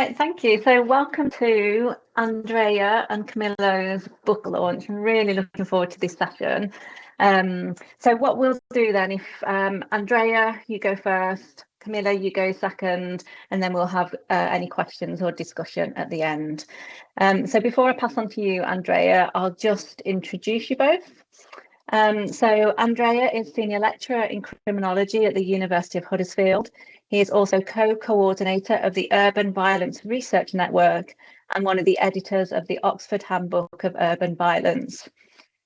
Great, thank you. So welcome to Andrea and Camilo's book launch. I'm really looking forward to this session. So what we'll do then, if Andrea, you go first, Camilla, you go second, and then we'll have any questions or discussion at the end. So before I pass on to you, Andrea, I'll just introduce you both. So Andrea is Senior Lecturer in Criminology at the University of Huddersfield. He is also co-coordinator of the Urban Violence Research Network and one of the editors of the Oxford Handbook of Urban Violence.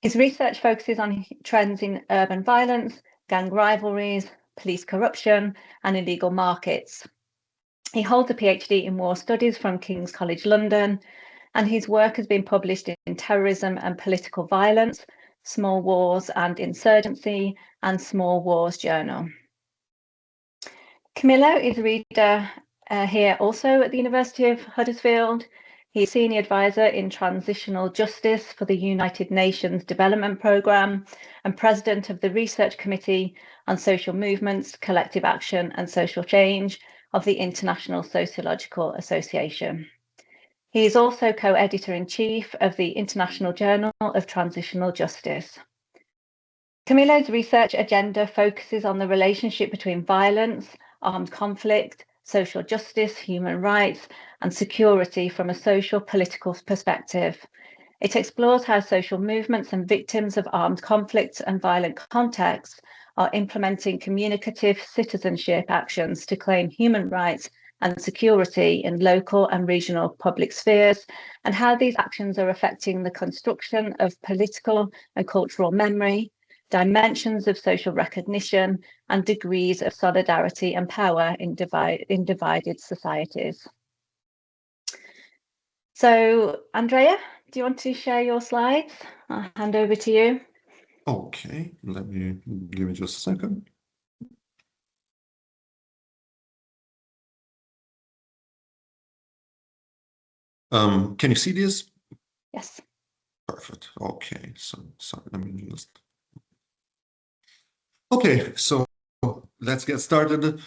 His research focuses on trends in urban violence, gang rivalries, police corruption, and illegal markets. He holds a PhD in war studies from King's College London, and his work has been published in Terrorism and Political Violence, Small Wars and Insurgency, and Small Wars Journal. Camillo is a reader here also at the University of Huddersfield. He's Senior Advisor in Transitional Justice for the United Nations Development Programme and President of the Research Committee on Social Movements, Collective Action and Social Change of the International Sociological Association. He is also co-editor-in-chief of the International Journal of Transitional Justice. Camillo's research agenda focuses on the relationship between violence, armed conflict, social justice, human rights, and security from a social political perspective. It explores how social movements and victims of armed conflicts and violent contexts are implementing communicative citizenship actions to claim human rights and security in local and regional public spheres, and how these actions are affecting the construction of political and cultural memory, dimensions of social recognition, and degrees of solidarity and power in divided societies. So, Andrea, do you want to share your slides? I'll hand over to you. Okay, give me just a second. Can you see this? Yes. Perfect. Okay, so sorry, let me just. Okay, so let's get started.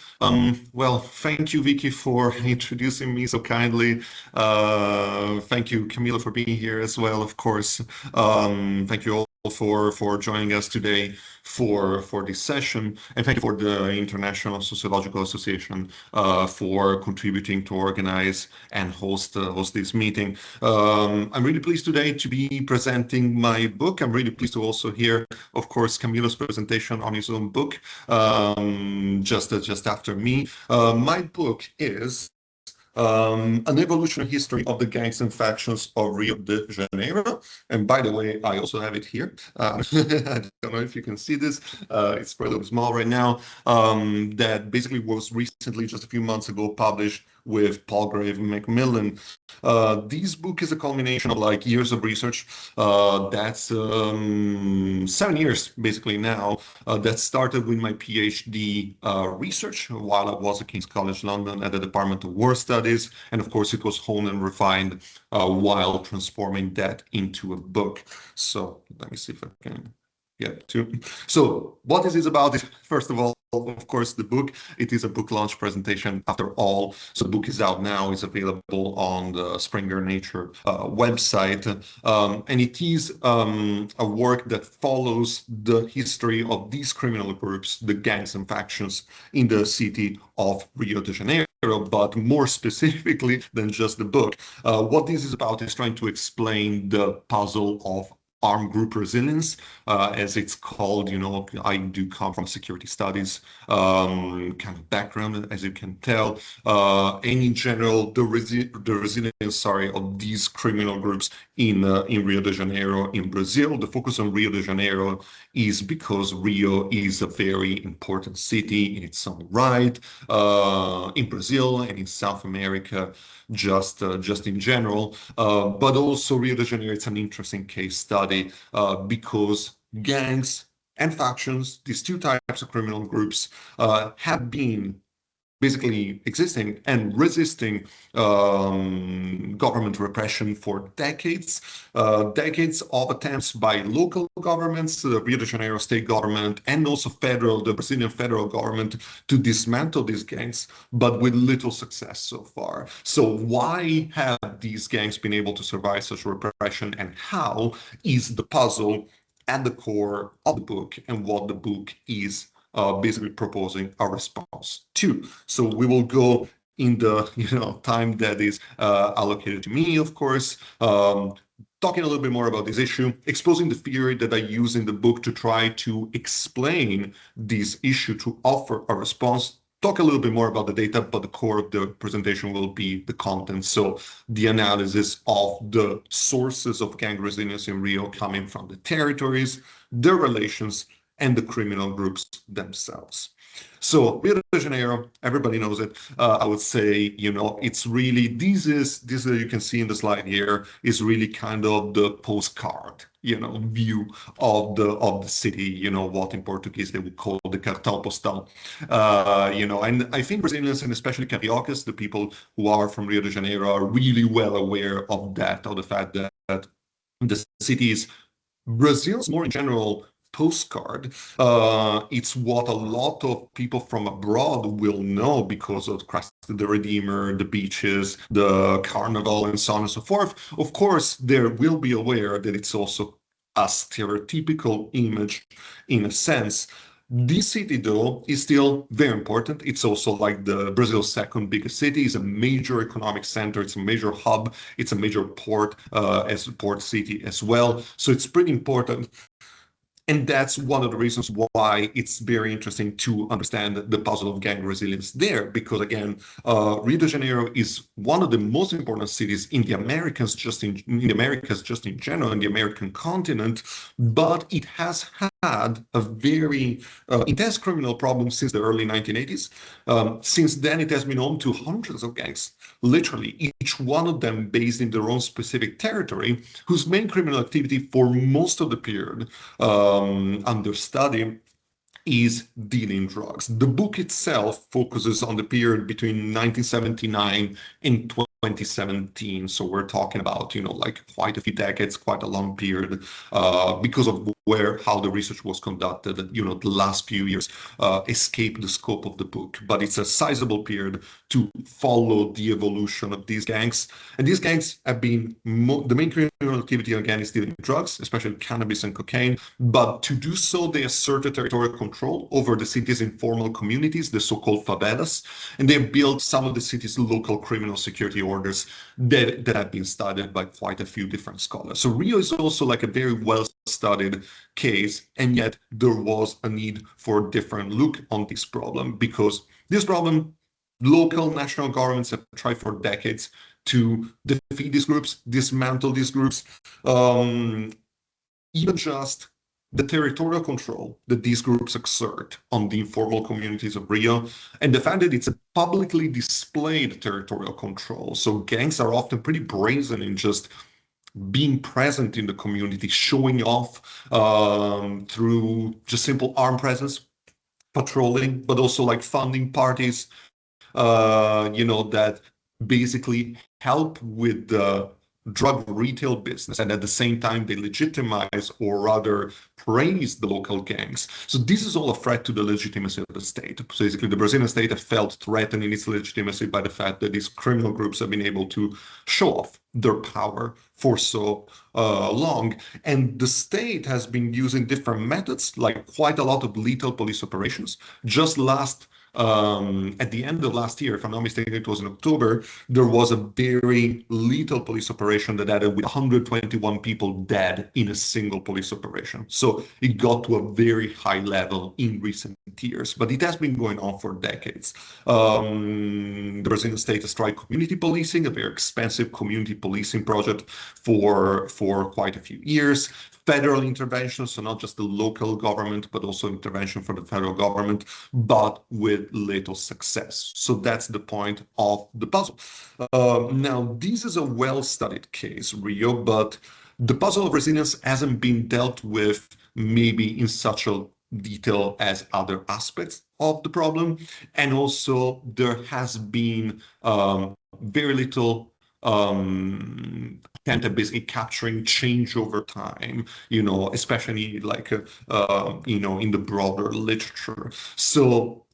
Well, thank you, Vicky, for introducing me so kindly. Thank you, Camila, for being here as well, of course. Thank you all for joining us today for this session, and thank you for the International Sociological Association for contributing to organize and host this meeting. I'm really pleased today to be presenting my book. I'm really pleased to also hear, of course, Camilo's presentation on his own book just after me. My book is an evolutionary history of the gangs and factions of Rio de Janeiro. And by the way, I also have it here. I don't know if you can see this. It's pretty small right now. That basically was recently, just a few months ago, published with Palgrave Macmillan. This book is a culmination of like years of research. That's 7 years basically now. That started with my PhD research while I was at King's College London at the Department of War Studies, and of course it was honed and refined while transforming that into a book. So let me see if I can get to. So what is this about? First of all, of course, the book, it is a book launch presentation after all. So the book is out now, it's available on the Springer Nature website. And it is a work that follows the history of these criminal groups, the gangs and factions in the city of Rio de Janeiro, but more specifically than just the book. What this is about is trying to explain the puzzle of armed group resilience, as it's called. You know, I do come from security studies kind of background, as you can tell, and in general, the resilience, of these criminal groups in Rio de Janeiro, in Brazil. The focus on Rio de Janeiro is because Rio is a very important city in its own right, in Brazil and in South America, just in general, but also Rio de Janeiro, it's an interesting case study because gangs and factions, these two types of criminal groups, have been basically existing and resisting government repression for decades, decades of attempts by local governments, the Rio de Janeiro state government, and also the Brazilian federal government to dismantle these gangs, but with little success so far. So why have these gangs been able to survive such repression, and how is the puzzle at the core of the book and what the book is basically proposing a response to. So we will go in the time that is allocated to me, of course, talking a little bit more about this issue, exposing the theory that I use in the book to try to explain this issue, to offer a response, talk a little bit more about the data, but the core of the presentation will be the content. So the analysis of the sources of gang resilience in Rio coming from the territories, their relations, and the criminal groups themselves. So Rio de Janeiro, everybody knows it. I would say, it's really, this is you can see in the slide here, is really kind of the postcard, view of the city, what in Portuguese they would call the cartão postal. And I think Brazilians, and especially Cariocas, the people who are from Rio de Janeiro, are really well aware of that, of the fact that the city is Brazil's more in general postcard. It's what a lot of people from abroad will know because of Christ the Redeemer, the beaches, the carnival, and so on and so forth. Of course, they will be aware that it's also a stereotypical image in a sense. This city, though, is still very important. It's also like Brazil's second biggest city. It's a major economic center. It's a major hub. It's a major port, as a port city as well. So it's pretty important. And that's one of the reasons why it's very interesting to understand the puzzle of gang resilience there, because again, Rio de Janeiro is one of the most important cities in the Americas, just in the Americas, just in general, in the American continent, but it has had a very intense criminal problem since the early 1980s. Since then, it has been home to hundreds of gangs, literally, each one of them based in their own specific territory, whose main criminal activity for most of the period under study is dealing drugs. The book itself focuses on the period between 1979 and 2017. So we're talking about, like quite a few decades, quite a long period, because of how the research was conducted. The last few years escape the scope of the book, but it's a sizable period to follow the evolution of these gangs. And these gangs have been, the main criminal activity again is dealing drugs, especially cannabis and cocaine. But to do so, they asserted territorial control over the city's informal communities, the so-called favelas, and they built some of the city's local criminal security orders that have been studied by quite a few different scholars. So Rio is also like a very well-studied case, and yet there was a need for a different look on this problem, because this problem, local national governments have tried for decades to defeat these groups, dismantle these groups, even just the territorial control that these groups exert on the informal communities of Rio, and the fact that it's a publicly displayed territorial control. So gangs are often pretty brazen in just being present in the community, showing off through just simple armed presence, patrolling, but also like funding parties, that basically help with the drug retail business, and at the same time they legitimize, or rather praise, the local gangs. So this is all a threat to the legitimacy of the state. So basically the Brazilian state has felt threatened in its legitimacy by the fact that these criminal groups have been able to show off their power for so long. And the state has been using different methods, like quite a lot of lethal police operations. Just at the end of last year, if I'm not mistaken, it was in October, there was a very lethal police operation that ended with 121 people dead in a single police operation. So it got to a very high level in recent years, but it has been going on for decades. The Brazilian state has tried community policing, a very expensive community policing project for quite a few years. Federal intervention, so not just the local government, but also intervention from the federal government, but with little success. So that's the point of the puzzle. Now, this is a well-studied case, Rio, but the puzzle of resilience hasn't been dealt with maybe in such a detail as other aspects of the problem. And also there has been very little attempt at basically capturing change over time, especially like, in the broader literature. So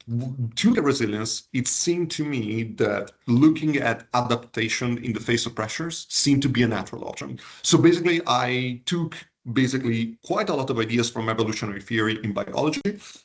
to the resilience, it seemed to me that looking at adaptation in the face of pressures seemed to be a natural option. So basically, I took quite a lot of ideas from evolutionary theory in biology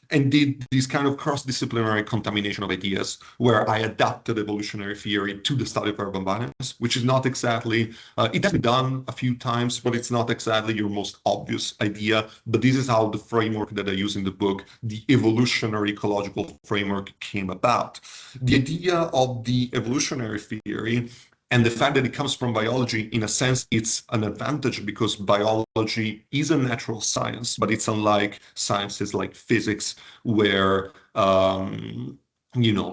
and did this kind of cross-disciplinary contamination of ideas where I adapted evolutionary theory to the study of urban violence, which is not exactly, it has been done a few times, but it's not exactly your most obvious idea. But this is how the framework that I use in the book, the evolutionary ecological framework, came about. The idea of the evolutionary theory and the fact that it comes from biology, in a sense, it's an advantage because biology is a natural science, but it's unlike sciences like physics, where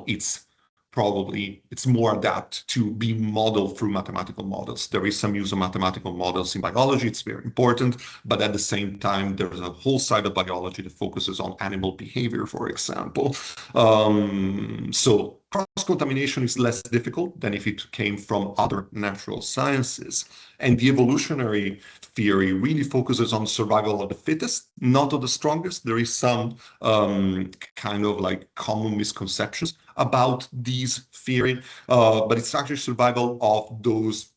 it's more adapt to be modeled through mathematical models. There is some use of mathematical models in biology. It's very important, but at the same time, there's a whole side of biology that focuses on animal behavior, for example. So cross-contamination is less difficult than if it came from other natural sciences. And the evolutionary theory really focuses on survival of the fittest, not of the strongest. There is some kind of like common misconceptions about these theory, but it's actually survival of those,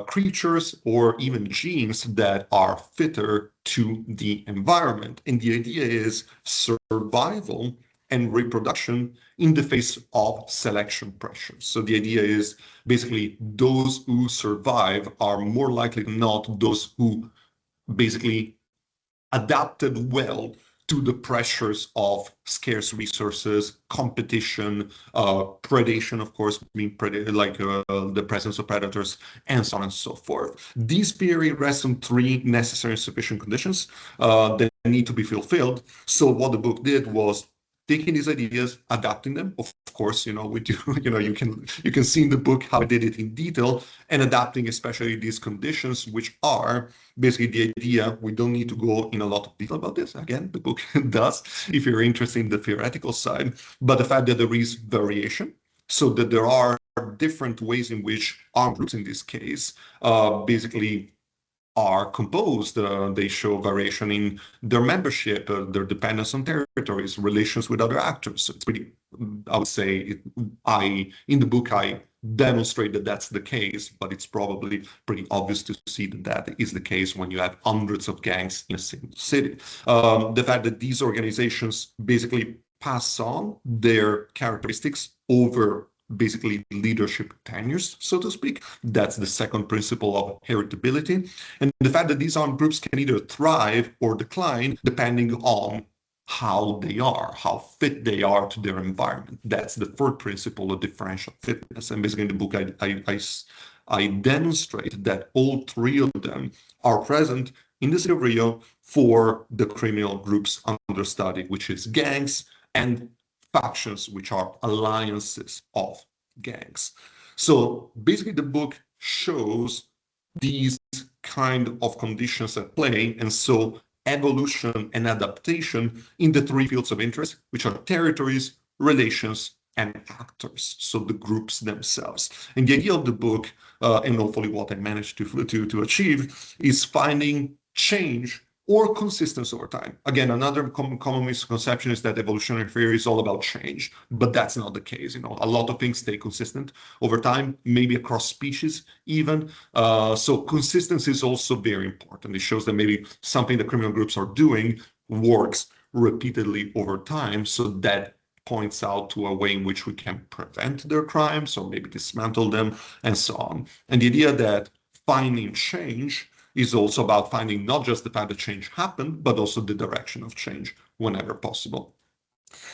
creatures or even genes that are fitter to the environment. And the idea is survival and reproduction in the face of selection pressures. So the idea is basically those who survive are more likely than not those who basically adapted well to the pressures of scarce resources, competition, predation, of course, being the presence of predators, and so on and so forth. This theory rests on three necessary and sufficient conditions that need to be fulfilled. So what the book did was taking these ideas, adapting them, of course, you can see in the book how I did it in detail, and adapting especially these conditions, which are basically the idea. We don't need to go in a lot of detail about this. Again, the book does, if you're interested in the theoretical side, but the fact that there is variation, so that there are different ways in which armed groups, in this case, basically are composed. They show variation in their membership, their dependence on territories, relations with other actors. So it's pretty, I would say, in the book, I demonstrate that that's the case, but it's probably pretty obvious to see that that is the case when you have hundreds of gangs in a single city. The fact that these organizations basically pass on their characteristics over basically leadership tenures, so to speak. That's the second principle of heritability. And the fact that these armed groups can either thrive or decline depending on how they are, how fit they are to their environment. That's the third principle of differential fitness. And basically in the book, I demonstrate that all three of them are present in the city of Rio for the criminal groups under study, which is gangs and factions, which are alliances of gangs. So basically the book shows these kind of conditions at play, and so evolution and adaptation in the three fields of interest, which are territories, relations, and actors, so the groups themselves. And the idea of the book, and hopefully what I managed to achieve, is finding change or consistency over time. Again, another common misconception is that evolutionary theory is all about change, but that's not the case. A lot of things stay consistent over time, maybe across species even. So consistency is also very important. It shows that maybe something that criminal groups are doing works repeatedly over time, so that points out to a way in which we can prevent their crimes or maybe dismantle them and so on. And the idea that finding change is also about finding not just the fact that change happened, but also the direction of change whenever possible.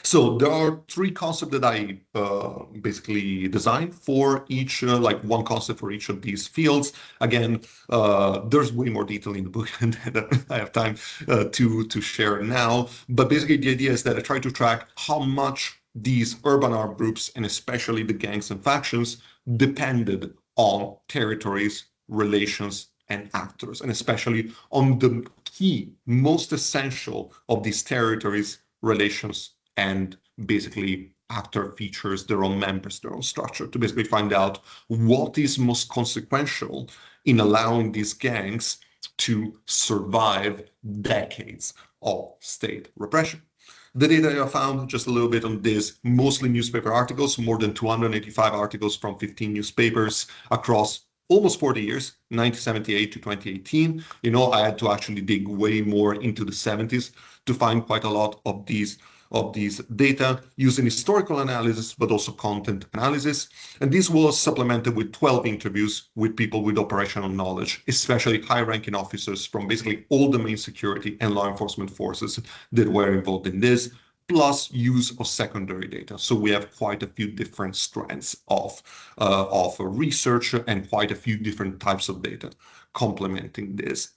So there are three concepts that I basically designed for each, like one concept for each of these fields. Again, there's way more detail in the book than I have time to share now. But basically the idea is that I try to track how much these urban armed groups, and especially the gangs and factions, depended on territories, relations, and actors, and especially on the key, most essential of these territories, relations, and basically actor features, their own members, their own structure, to basically find out what is most consequential in allowing these gangs to survive decades of state repression. The data I found, just a little bit on this, mostly newspaper articles, more than 285 articles from 15 newspapers across almost 40 years, 1978 to 2018. I had to actually dig way more into the 70s to find quite a lot of these data using historical analysis, but also content analysis. And this was supplemented with 12 interviews with people with operational knowledge, especially high-ranking officers from basically all the main security and law enforcement forces that were involved in this, plus use of secondary data. So we have quite a few different strands of research and quite a few different types of data complementing this.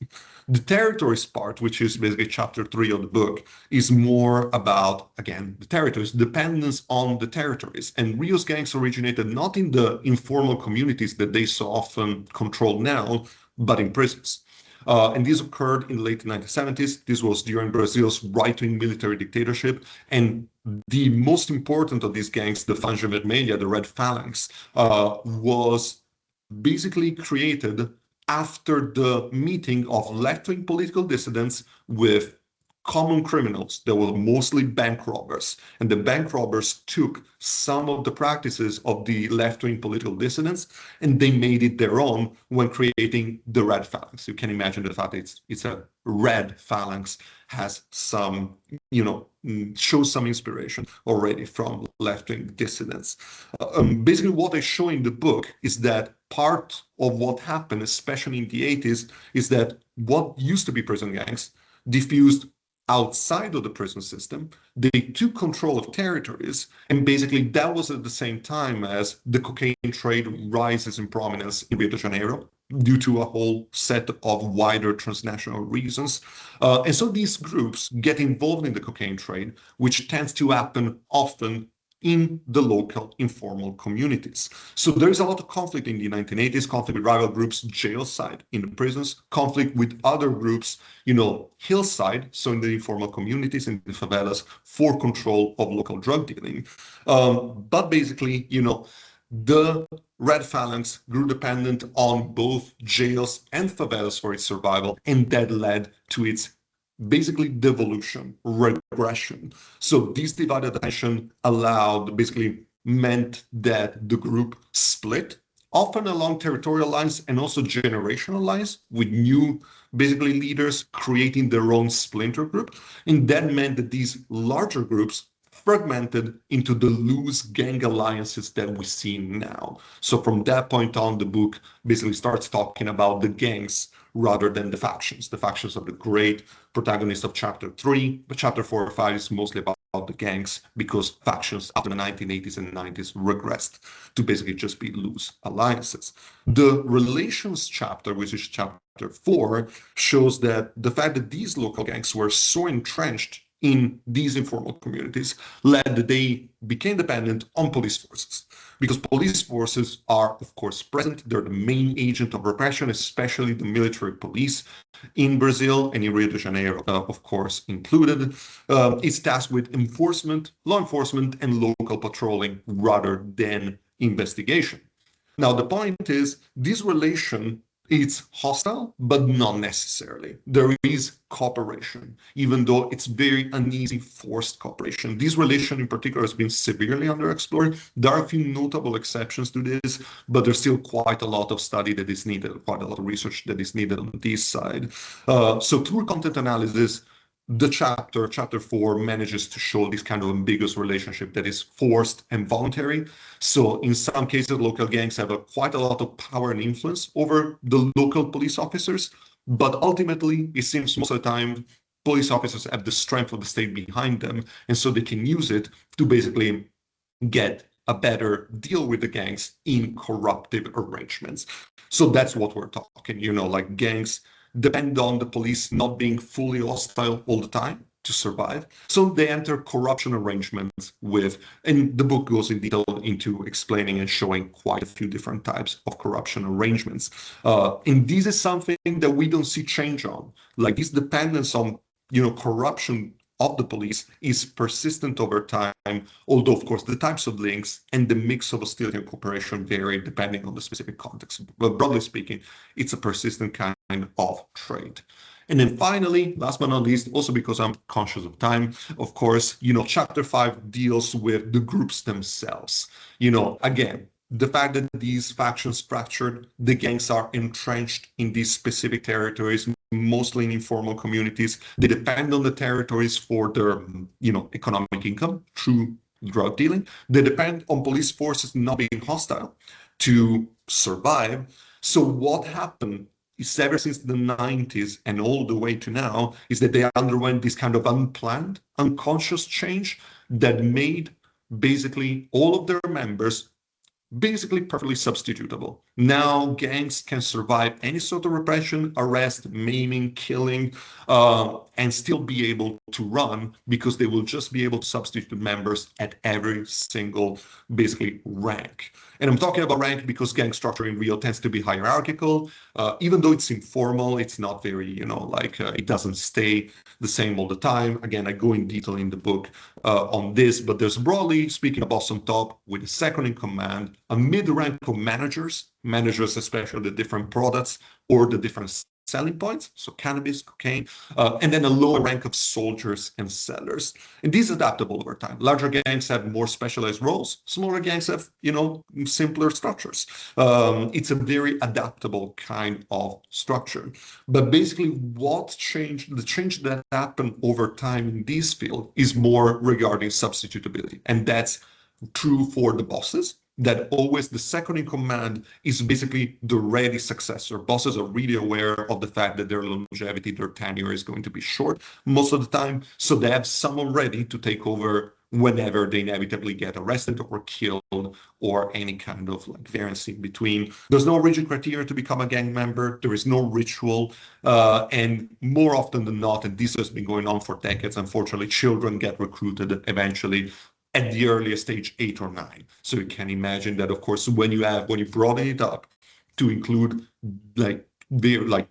The territories part, which is basically chapter 3 of the book, is more about, again, the territories, dependence on the territories. And Rio's gangs originated not in the informal communities that they so often control now, but in prisons. And this occurred in the late 1970s. This was during Brazil's right-wing military dictatorship. And the most important of these gangs, the Fanja Vermelha, the Red Phalanx, was basically created after the meeting of left-wing political dissidents with common criminals that were mostly bank robbers. And the bank robbers took some of the practices of the left-wing political dissidents and they made it their own when creating the Red Phalanx. You can imagine the fact that it's a red phalanx has some, shows some inspiration already from left-wing dissidents. Basically, what I show in the book is that part of what happened, especially in the 80s, is that what used to be prison gangs diffused outside of the prison system. They took control of territories, and basically that was at the same time as the cocaine trade rises in prominence in Rio de Janeiro due to a whole set of wider transnational reasons. And so these groups get involved in the cocaine trade, which tends to happen often in the local informal communities. So there's a lot of conflict in the 1980s, conflict with rival groups, jail side in the prisons, conflict with other groups, hillside, so in the informal communities, in the favelas, for control of local drug dealing. But basically, the Red Phalanx grew dependent on both jails and favelas for its survival, and that led to its basically devolution, regression. So this divided attention basically meant that the group split, often along territorial lines and also generational lines, with new basically leaders creating their own splinter group. And that meant that these larger groups fragmented into the loose gang alliances that we see now. So from that point on, the book basically starts talking about the gangs rather than the factions. The factions are the great protagonist of chapter 3, but chapter 4 or 5 is mostly about the gangs, because factions after the 1980s and 90s regressed to basically just be loose alliances. The relations chapter, which is chapter 4, shows that the fact that these local gangs were so entrenched in these informal communities led that they became dependent on police forces, because police forces are, of course, present. They're the main agent of repression, especially the military police in Brazil and in Rio de Janeiro, of course, included. It's tasked with enforcement, law enforcement, and local patrolling rather than investigation. Now, the point is, this relation, it's hostile, but not necessarily. There is cooperation, even though it's very uneasy, forced cooperation. This relation in particular has been severely underexplored. There are a few notable exceptions to this, but there's still quite a lot of study that is needed, quite a lot of research that is needed on this side. So through content analysis, the chapter 4, manages to show this kind of ambiguous relationship that is forced and voluntary. So in some cases, local gangs have quite a lot of power and influence over the local police officers, but ultimately, it seems most of the time, police officers have the strength of the state behind them, and so they can use it to basically get a better deal with the gangs in corruptive arrangements. So that's what we're talking, like gangs depend on the police not being fully hostile all the time to survive. So they enter corruption arrangements with, and the book goes in detail into explaining and showing quite a few different types of corruption arrangements. And this is something that we don't see change on. Like this dependence on, corruption of the police is persistent over time, although of course the types of links and the mix of hostility and cooperation vary depending on the specific context. But broadly speaking, it's a persistent kind of trait. And then finally, last but not least, also because I'm conscious of time, of course, chapter 5 deals with the groups themselves. Again, the fact that these factions structured, the gangs are entrenched in these specific territories, mostly in informal communities. They depend on the territories for their, economic income through drug dealing. They depend on police forces not being hostile to survive. So what happened is ever since the 90s and all the way to now is that they underwent this kind of unplanned, unconscious change that made basically all of their members basically perfectly substitutable. Now gangs can survive any sort of repression, arrest, maiming, killing, and still be able to run because they will just be able to substitute members at every single, basically, rank. And I'm talking about rank because gang structure in real tends to be hierarchical. Even though it's informal, it's not very, it doesn't stay the same all the time. Again, I go in detail in the book on this, but there's broadly speaking a boss on top with a second in command, a mid-rank of managers especially the different products or the different selling points, so cannabis, cocaine, and then a lower rank of soldiers and sellers. And these adaptable over time. Larger gangs have more specialized roles. Smaller gangs have, simpler structures. It's a very adaptable kind of structure. But basically what changed, the change that happened over time in this field is more regarding substitutability. And that's true for the bosses, that always the second in command is basically the ready successor. Bosses are really aware of the fact that their longevity, their tenure is going to be short most of the time. So they have someone ready to take over whenever they inevitably get arrested or killed or any kind of variance in between. There's no rigid criteria to become a gang member. There is no ritual. And more often than not, and this has been going on for decades, unfortunately, children get recruited eventually at the earliest age 8 or 9. So you can imagine that, of course, when you broaden it up to include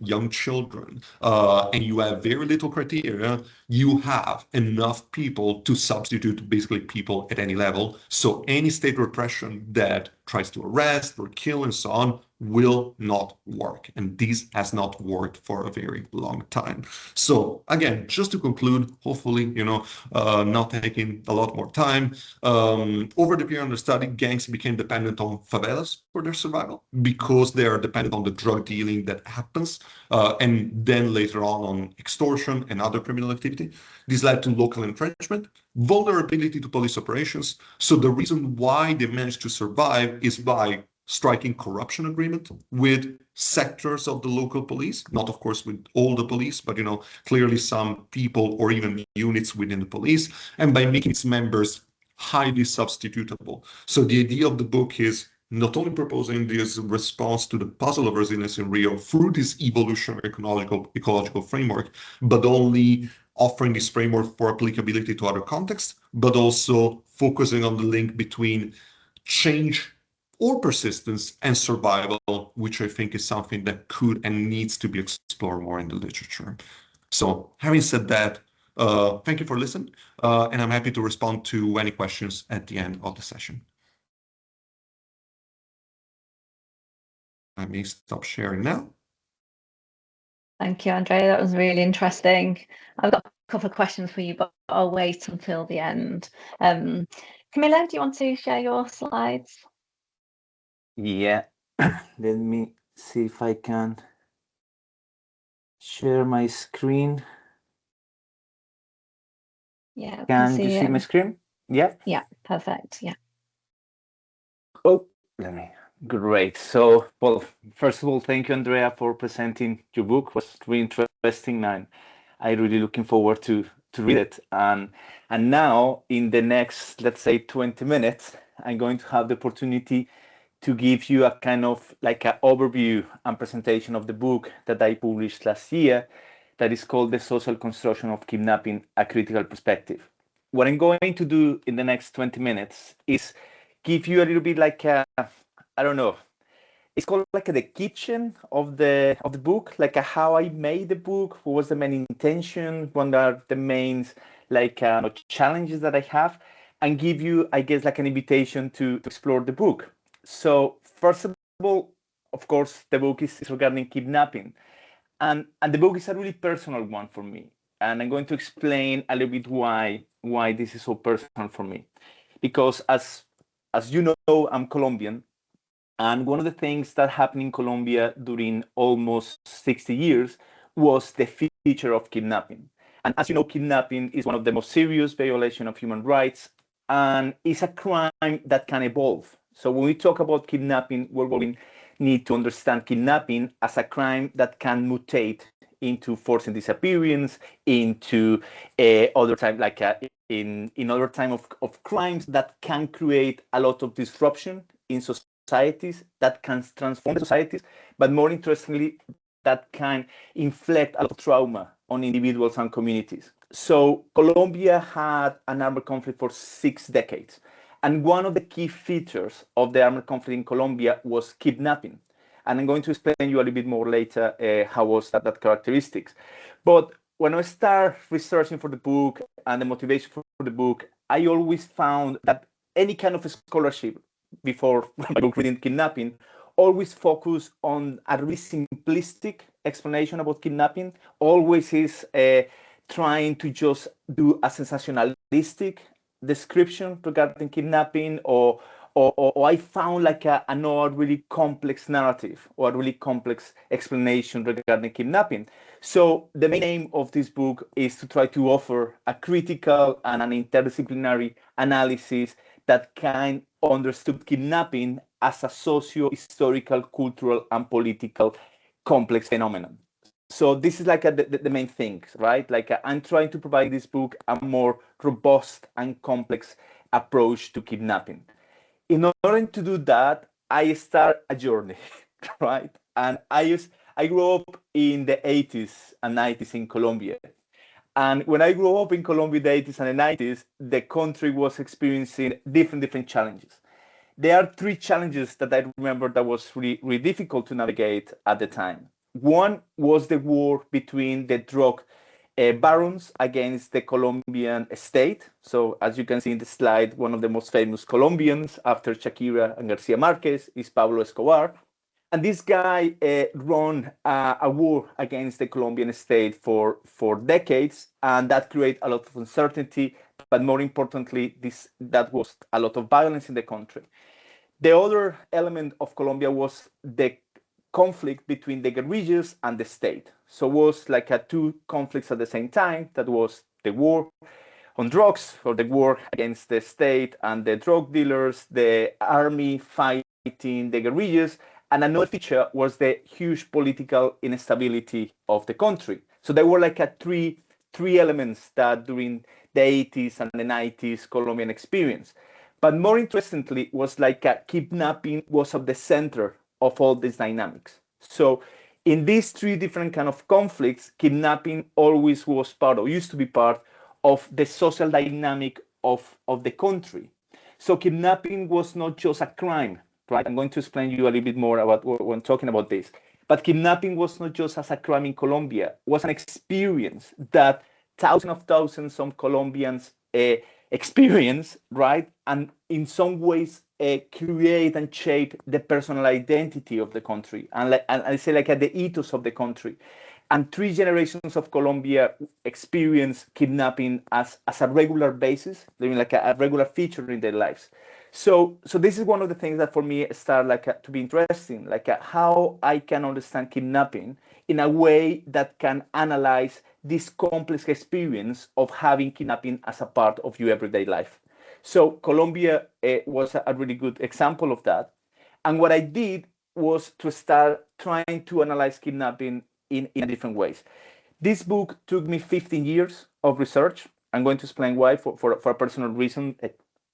young children, and you have very little criteria, you have enough people to substitute basically people at any level. So any state repression that tries to arrest or kill and so on will not work. And this has not worked for a very long time. So again, just to conclude, hopefully, not taking a lot more time, over the period of the study, gangs became dependent on favelas for their survival because they are dependent on the drug dealing that happens, and then later on extortion and other criminal activity. This led to local entrenchment, vulnerability to police operations. So the reason why they managed to survive is by striking corruption agreement with sectors of the local police, not of course with all the police, but clearly some people or even units within the police, and by making its members highly substitutable. So the idea of the book is not only proposing this response to the puzzle of resilience in Rio through this evolutionary ecological framework, but only offering this framework for applicability to other contexts, but also focusing on the link between change or persistence and survival, which I think is something that could and needs to be explored more in the literature. So having said that, thank you for listening, and I'm happy to respond to any questions at the end of the session. Let me stop sharing now. Thank you, Andrea. That was really interesting. I've got a couple of questions for you, but I'll wait until the end. Camilla, do you want to share your slides? Yeah, let me see if I can share my screen. Yeah. Can you see my screen? Yeah. Yeah, perfect. Yeah. Oh, great. So, well, first of all, thank you, Andrea, for presenting your book. It was really interesting, and I'm really looking forward to read it. And now, in the next, let's say, 20 minutes, I'm going to have the opportunity to give you a kind of like an overview and presentation of the book that I published last year that is called The Social Construction of Kidnapping, a Critical Perspective. What I'm going to do in the next 20 minutes is give you a little bit like a, I don't know, it's called like the kitchen of the book, like how I made the book, what was the main intention, what are the main like challenges that I have, and give you, I guess, like an invitation to explore the book. So first of all, of course, the book is regarding kidnapping, and the book is a really personal one for me, and I'm going to explain a little bit why this is so personal for me, because as you know, I'm Colombian. And one of the things that happened in Colombia during almost 60 years was the feature of kidnapping. And as you know, kidnapping is one of the most serious violations of human rights, and it's a crime that can evolve. So when we talk about kidnapping, we need to understand kidnapping as a crime that can mutate into forcing disappearance, into other type, like in other type of crimes that can create a lot of disruption in societies, that can transform the societies, but more interestingly, that can inflict a lot of trauma on individuals and communities. So Colombia had an armed conflict for 6 decades. And one of the key features of the armed conflict in Colombia was kidnapping. And I'm going to explain you a little bit more later how was that characteristics. But when I start researching for the book and the motivation for the book, I always found that any kind of scholarship before my book reading kidnapping always focus on a really simplistic explanation about kidnapping, always is trying to just do a sensationalistic description regarding kidnapping, or I found like a not really complex narrative or a really complex explanation regarding kidnapping. So the main aim of this book is to try to offer a critical and an interdisciplinary analysis that can understand kidnapping as a socio-historical, cultural, and political complex phenomenon. So this is like the main thing, right? Like I'm trying to provide this book a more robust and complex approach to kidnapping. In order to do that, I start a journey, right? And I grew up in the 80s and 90s in Colombia. And when I grew up in Colombia in the 80s and the 90s, the country was experiencing different challenges. There are 3 challenges that I remember that was really difficult to navigate at the time. One was the war between the drug barons against the Colombian state. So as you can see in the slide, one of the most famous Colombians after Shakira and Garcia Marquez is Pablo Escobar. And this guy ran a war against the Colombian state for decades, and that created a lot of uncertainty. But more importantly, that was a lot of violence in the country. The other element of Colombia was the conflict between the guerrillas and the state. So it was like 2 conflicts at the same time. That was the war on drugs, or the war against the state and the drug dealers, the army fighting the guerrillas. And another feature was the huge political instability of the country. So there were like three elements that during the 80s and the 90s Colombian experience. But more interestingly was like kidnapping was at the center of all these dynamics. So in these 3 different kind of conflicts, kidnapping always was part, or used to be part of the social dynamic of the country. So kidnapping was not just a crime, right? I'm going to explain you a little bit more about when talking about this. But kidnapping was not just as a crime in Colombia, it was an experience that thousands of Colombians experience, right? And in some ways create and shape the personal identity of the country, and I say like the ethos of the country. And 3 generations of Colombia experience kidnapping as a regular basis, living like a regular feature in their lives. So this is one of the things that for me start like to be interesting, like how I can understand kidnapping in a way that can analyze this complex experience of having kidnapping as a part of your everyday life. So Colombia was a really good example of that. And what I did was to start trying to analyze kidnapping in different ways. This book took me 15 years of research. I'm going to explain why for a personal reason.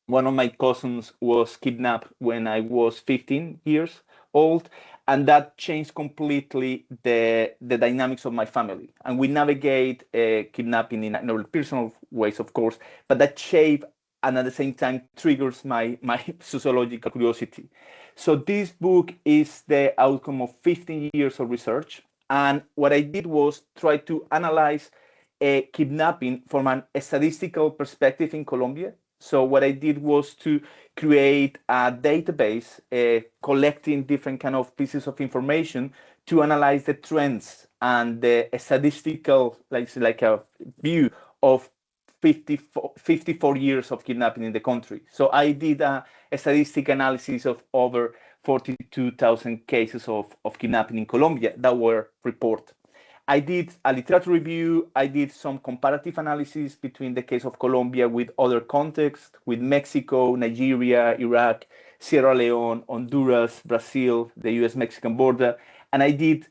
One of my cousins was kidnapped when I was 15 years old, and that changed completely the dynamics of my family. And we navigate kidnapping in our personal ways, of course, but that shape and at the same time triggers my sociological curiosity. So this book is the outcome of 15 years of research. And what I did was try to analyze kidnapping from a statistical perspective in Colombia. So what I did was to create a database collecting different kind of pieces of information to analyze the trends and the statistical, like a view of 54 years of kidnapping in the country. So I did a statistic analysis of over 42,000 cases of kidnapping in Colombia that were reported. I did a literature review. I did some comparative analysis between the case of Colombia with other contexts, with Mexico, Nigeria, Iraq, Sierra Leone, Honduras, Brazil, the US-Mexican border. And I did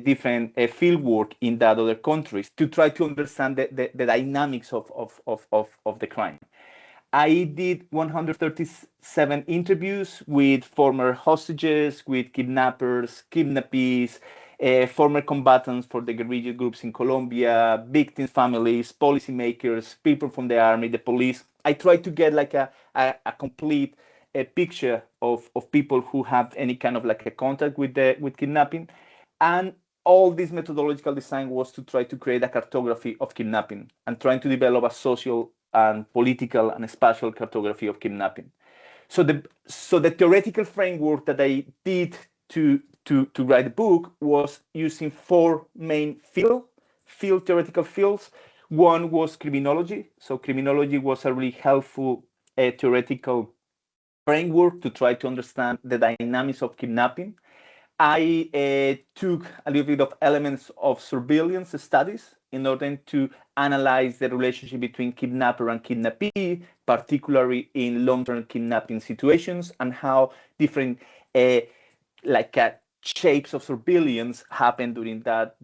different field work in that other countries to try to understand the dynamics of the crime. I did 137 interviews with former hostages, with kidnappers, kidnappees, former combatants for the guerrilla groups in Colombia, victims' families, policymakers, people from the army, the police. I tried to get like a complete picture of people who have any kind of like a contact with kidnapping. And all this methodological design was to try to create a cartography of kidnapping and trying to develop a social and political and spatial cartography of kidnapping. So the theoretical framework that I did to write the book was using four main theoretical fields. One was criminology. So criminology was a really helpful theoretical framework to try to understand the dynamics of kidnapping. I took a little bit of elements of surveillance studies in order to analyze the relationship between kidnapper and kidnappee, particularly in long-term kidnapping situations, and how different shapes of surveillance happen during that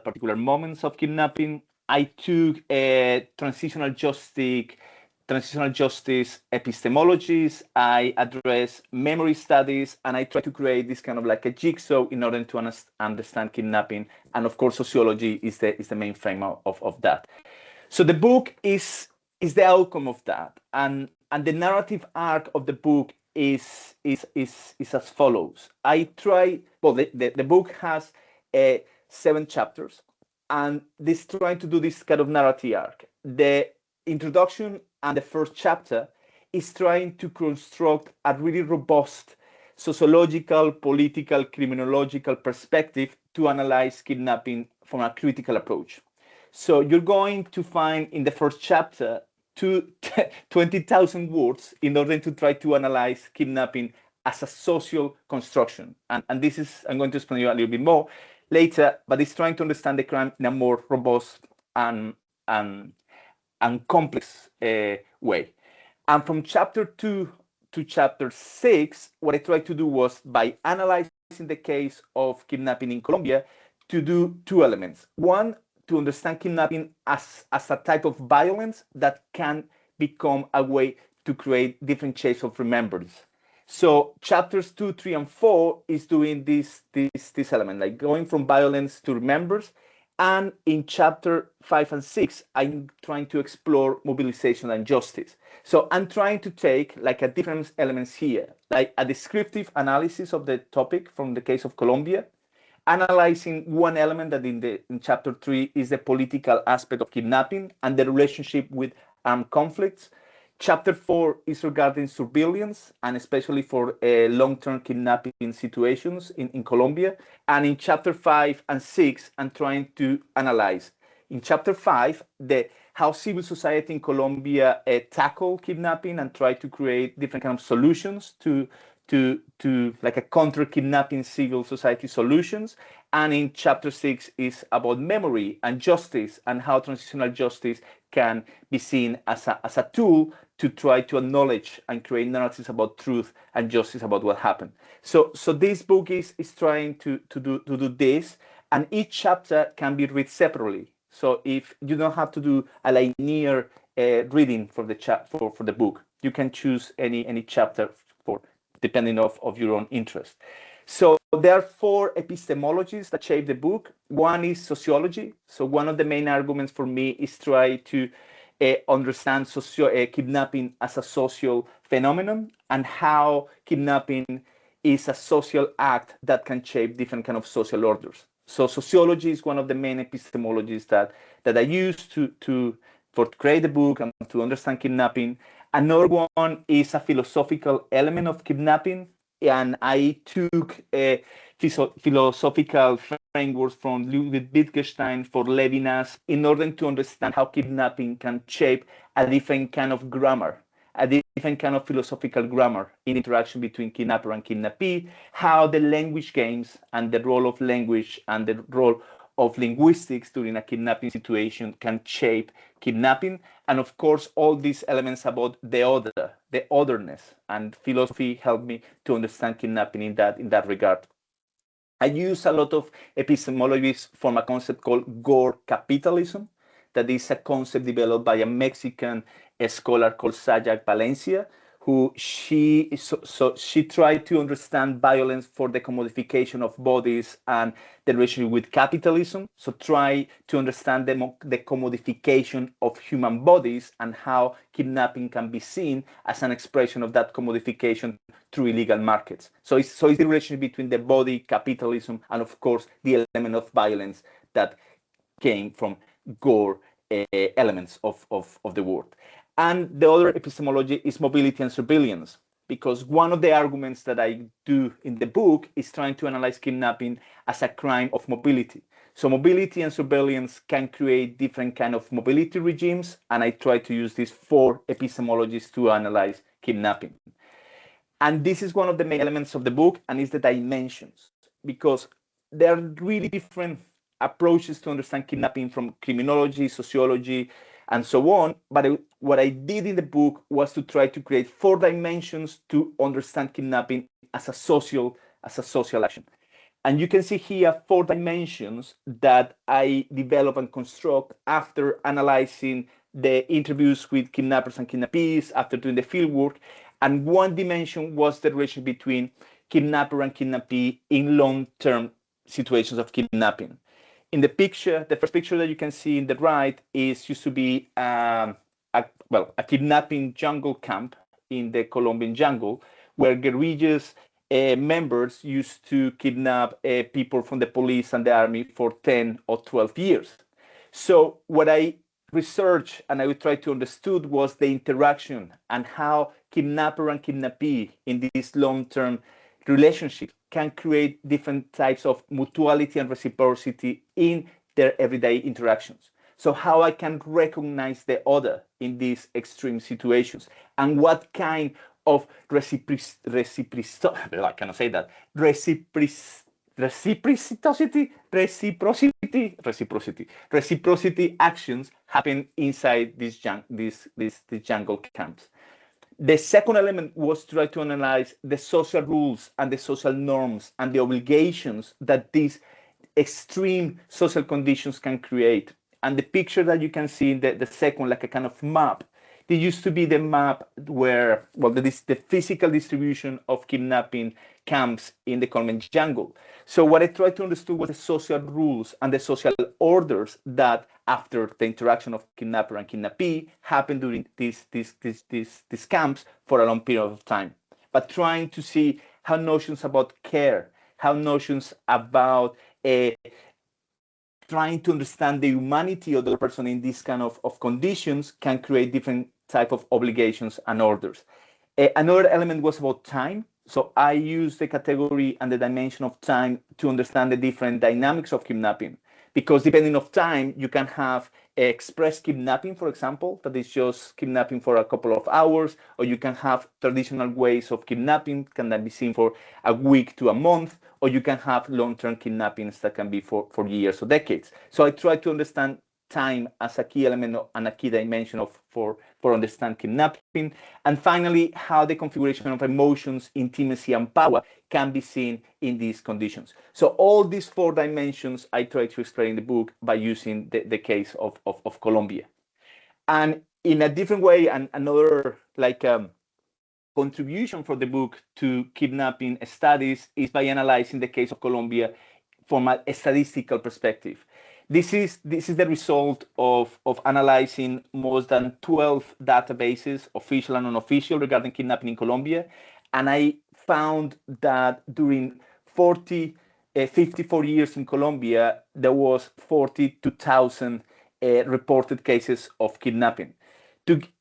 particular moments of kidnapping. I took transitional justice epistemologies. I address memory studies, and I try to create this kind of like a jigsaw in order to understand kidnapping. And of course, sociology is the main frame of that. So the book is the outcome of that, and the narrative arc of the book is as follows. The book has 7 chapters, and this trying to do this kind of narrative arc. The introduction and the first chapter is trying to construct a really robust sociological, political, criminological perspective to analyze kidnapping from a critical approach. So you're going to find in the first chapter 20,000 words in order to try to analyze kidnapping as a social construction. And this is, I'm going to explain you a little bit more later, but it's trying to understand the crime in a more robust and complex way. And from chapter 2 to chapter 6, what I tried to do was, by analyzing the case of kidnapping in Colombia, to do 2 elements. One, to understand kidnapping as a type of violence that can become a way to create different shapes of remembrance. So chapters 2, 3, and 4 is doing this element, like going from violence to remembrance. And in chapter 5 and 6, I'm trying to explore mobilization and justice. So I'm trying to take like a different elements here, like a descriptive analysis of the topic from the case of Colombia, analyzing one element that in chapter 3 is the political aspect of kidnapping and the relationship with armed conflicts. Chapter 4 is regarding surveillance, and especially for long-term kidnapping situations in Colombia. And in chapter 5 and 6, I'm trying to analyze. In chapter 5, how civil society in Colombia tackle kidnapping and try to create different kind of solutions to like a counter-kidnapping civil society solutions. And in chapter 6 is about memory and justice and how transitional justice can be seen as a tool to try to acknowledge and create narratives about truth and justice about what happened. So this book is trying to do this, and each chapter can be read separately. So if you don't have to do a linear reading for the book, you can choose any chapter depending of your own interest. So there are 4 epistemologies that shape the book. One is sociology. So one of the main arguments for me is try to understand kidnapping as a social phenomenon and how kidnapping is a social act that can shape different kind of social orders. So sociology is one of the main epistemologies that I use to create the book and to understand kidnapping. Another one is a philosophical element of kidnapping, and I took philosophical frameworks from Ludwig Wittgenstein for Levinas in order to understand how kidnapping can shape a different kind of grammar, a different kind of philosophical grammar in interaction between kidnapper and kidnappee, how the language games and the role of language and the role of linguistics during a kidnapping situation can shape kidnapping. And of course, all these elements about the other, the otherness, and philosophy helped me to understand kidnapping in that regard. I use a lot of epistemologies from a concept called Gore capitalism. That is a concept developed by a Mexican scholar called Sayak Valencia, who she tried to understand violence for the commodification of bodies and the relationship with capitalism. So try to understand the commodification of human bodies and how kidnapping can be seen as an expression of that commodification through illegal markets. So it's the relationship between the body, capitalism, and of course the element of violence that came from Gore elements of the word. And the other epistemology is mobility and surveillance, because one of the arguments that I do in the book is trying to analyze kidnapping as a crime of mobility. So mobility and surveillance can create different kind of mobility regimes, and I try to use these 4 epistemologies to analyze kidnapping. And this is one of the main elements of the book, and it's the dimensions, because there are really different approaches to understand kidnapping from criminology, sociology, and so on. But what I did in the book was to try to create 4 dimensions to understand kidnapping as a social action. And you can see here 4 dimensions that I develop and construct after analyzing the interviews with kidnappers and kidnappees, after doing the field work. And one dimension was the relation between kidnapper and kidnappee in long-term situations of kidnapping. In the picture, the first picture that you can see in the right used to be a kidnapping jungle camp in the Colombian jungle, where guerrillas members used to kidnap people from the police and the army for 10 or 12 years. So what I researched and I would try to understood was the interaction and how kidnapper and kidnappee in this long-term relationship can create different types of mutuality and reciprocity in their everyday interactions. So how I can recognize the other in these extreme situations, and what kind of reciprocity actions happen inside these jungle camps. The second element was to try to analyze the social rules and the social norms and the obligations that these extreme social conditions can create. And the picture that you can see in the second, like a kind of map, there used to be the map where, the physical distribution of kidnapping camps in the Colombian jungle. So what I tried to understand was the social rules and the social orders that after the interaction of kidnapper and kidnappee happened during these camps for a long period of time. But trying to see how notions about care, how notions about trying to understand the humanity of the person in this kind of conditions can create different type of obligations and orders. Another element was about time. So I used the category and the dimension of time to understand the different dynamics of kidnapping, because depending on time, you can have express kidnapping, for example, that is just kidnapping for a couple of hours, or you can have traditional ways of kidnapping, can that be seen for a week to a month, or you can have long-term kidnappings that can be for years or decades. So I try to understand time as a key element and a key dimension for understand kidnapping. And finally, how the configuration of emotions, intimacy, and power can be seen in these conditions. So all these 4 dimensions I try to explain in the book by using the case of Colombia. And in a different way, and another contribution for the book to kidnapping studies is by analyzing the case of Colombia from a statistical perspective. This is the result of analyzing more than 12 databases, official and unofficial, regarding kidnapping in Colombia. And I found that during 54 years in Colombia, there was 42,000 reported cases of kidnapping.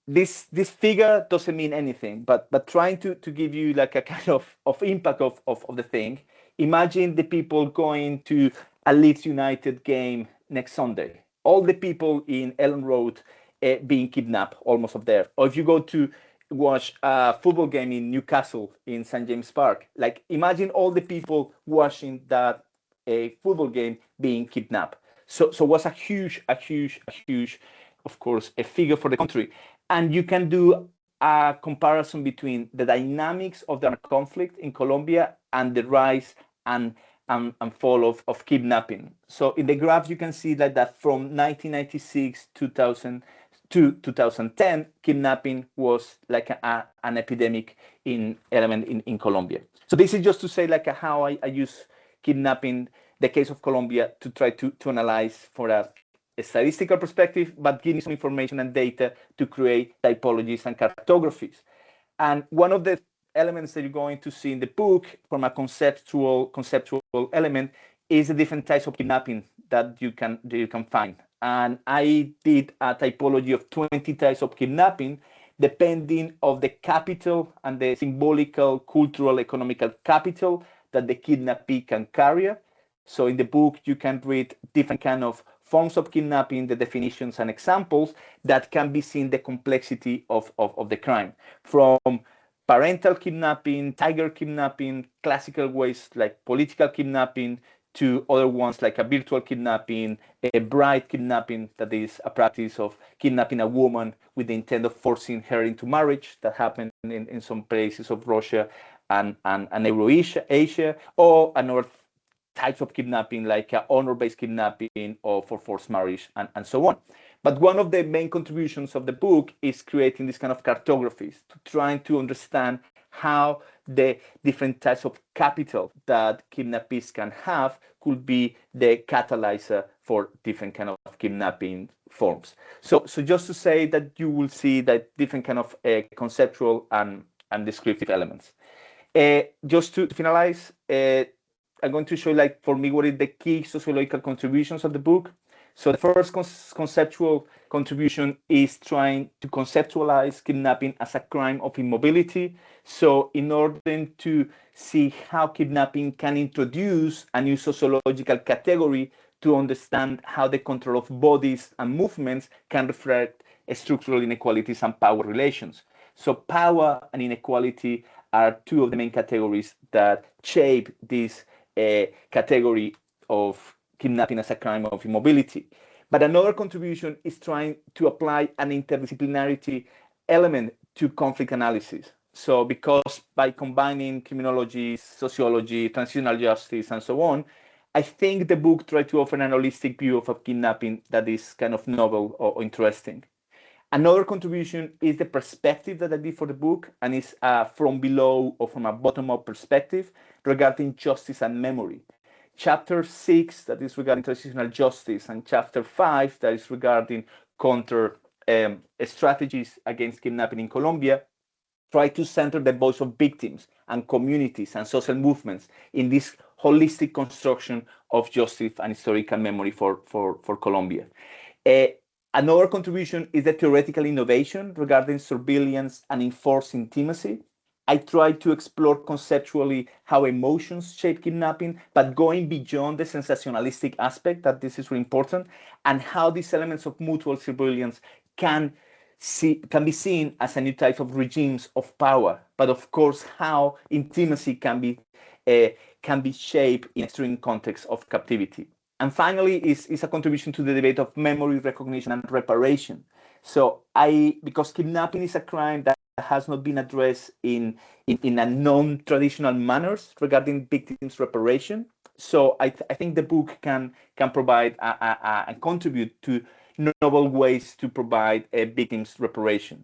This figure doesn't mean anything, but trying to give you like a kind of impact of the thing. Imagine the people going to a Leeds United game next Sunday. All the people in Ellen Road being kidnapped, almost up there. Or if you go to watch a football game in Newcastle in St. James Park, like imagine all the people watching that football game being kidnapped. So was a huge, of course, a figure for the country. And you can do a comparison between the dynamics of the conflict in Colombia and the rise and fall of kidnapping. So in the graph, you can see that from 1996 to 2010, kidnapping was like an epidemic in Colombia. So this is just to say like how I use kidnapping, the case of Colombia, to try to analyze for a statistical perspective, but give me some information and data to create typologies and cartographies. And one of the elements that you're going to see in the book from a conceptual element is the different types of kidnapping that you can find. And I did a typology of 20 types of kidnapping, depending of the capital and the symbolical, cultural, economical capital that the kidnappee can carry. So in the book, you can read different kind of forms of kidnapping, the definitions and examples that can be seen the complexity of the crime, from parental kidnapping, tiger kidnapping, classical ways like political kidnapping, to other ones like a virtual kidnapping, a bride kidnapping, that is a practice of kidnapping a woman with the intent of forcing her into marriage that happened in some places of Russia and Eurasia, or another types of kidnapping like honor-based kidnapping or for forced marriage and so on. But one of the main contributions of the book is creating this kind of cartographies, to trying to understand how the different types of capital that kidnappees can have could be the catalyzer for different kind of kidnapping forms. So just to say that you will see that different kind of conceptual and descriptive elements. Just to finalize, I'm going to show, like, for me, what is the key sociological contributions of the book. So the first conceptual contribution is trying to conceptualize kidnapping as a crime of immobility. So in order to see how kidnapping can introduce a new sociological category to understand how the control of bodies and movements can reflect structural inequalities and power relations. So power and inequality are two of the main categories that shape this category of kidnapping as a crime of immobility. But another contribution is trying to apply an interdisciplinarity element to conflict analysis. So because by combining criminology, sociology, transitional justice, and so on, I think the book tried to offer an holistic view of kidnapping that is kind of novel or interesting. Another contribution is the perspective that I did for the book, and is from below or from a bottom-up perspective regarding justice and memory. Chapter 6, that is regarding transitional justice, and Chapter 5, that is regarding counter strategies against kidnapping in Colombia, try to center the voice of victims and communities and social movements in this holistic construction of justice and historical memory for Colombia. Another contribution is the theoretical innovation regarding surveillance and enforced intimacy. I tried to explore conceptually how emotions shape kidnapping, but going beyond the sensationalistic aspect, that this is really important, and how these elements of mutual surveillance can be seen as a new type of regimes of power. But of course, how intimacy can be shaped in extreme contexts of captivity. And finally, is a contribution to the debate of memory, recognition, and reparation. So because kidnapping is a crime that has not been addressed in a non-traditional manners regarding victims' reparation. So I think the book can provide and contribute to novel ways to provide victims' reparation.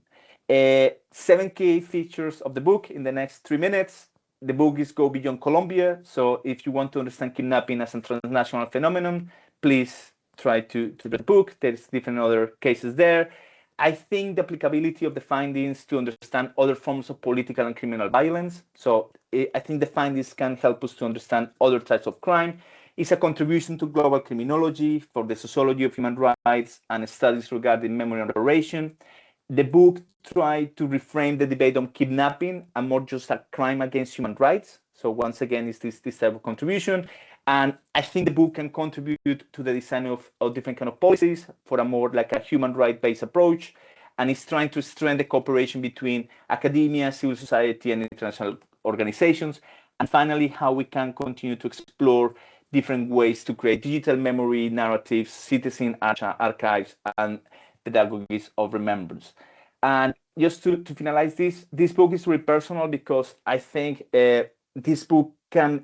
Seven key features of the book in the next 3 minutes. The book is go beyond Colombia. So if you want to understand kidnapping as a transnational phenomenon, please try to read the book. There's different other cases there. I think the applicability of the findings to understand other forms of political and criminal violence. So I think the findings can help us to understand other types of crime. It's a contribution to global criminology for the sociology of human rights and studies regarding memory and reparation. The book tried to reframe the debate on kidnapping and more just a crime against human rights. So once again, it's this type of contribution. And I think the book can contribute to the design of different kind of policies for a more like a human right-based approach. And it's trying to strengthen the cooperation between academia, civil society, and international organizations. And finally, how we can continue to explore different ways to create digital memory narratives, citizen archives, and pedagogies of remembrance. And just to finalize this book is really personal because I think this book there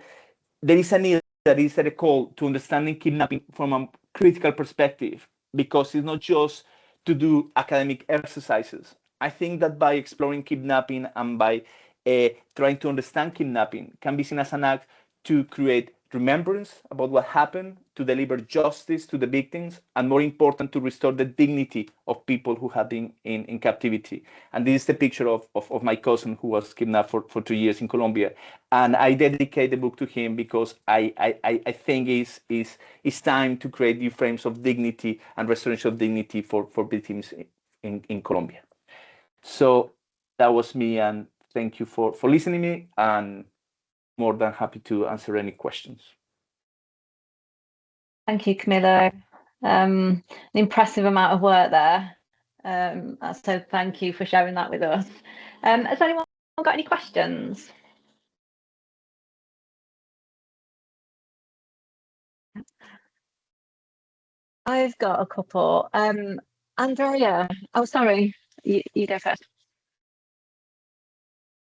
is a need, that is a call to understanding kidnapping from a critical perspective, because it's not just to do academic exercises. I think that by exploring kidnapping and by trying to understand kidnapping can be seen as an act to create remembrance about what happened, to deliver justice to the victims, and more important, to restore the dignity of people who have been in captivity. And this is the picture of my cousin who was kidnapped for 2 years in Colombia. And I dedicate the book to him because I think it's time to create new frames of dignity and restoration of dignity for victims in Colombia. So that was me, and thank you for listening to me, and more than happy to answer any questions. Thank you, Camilo. An impressive amount of work there. So thank you for sharing that with us. Has anyone got any questions? I've got a couple. Andrea, oh, sorry, you go first.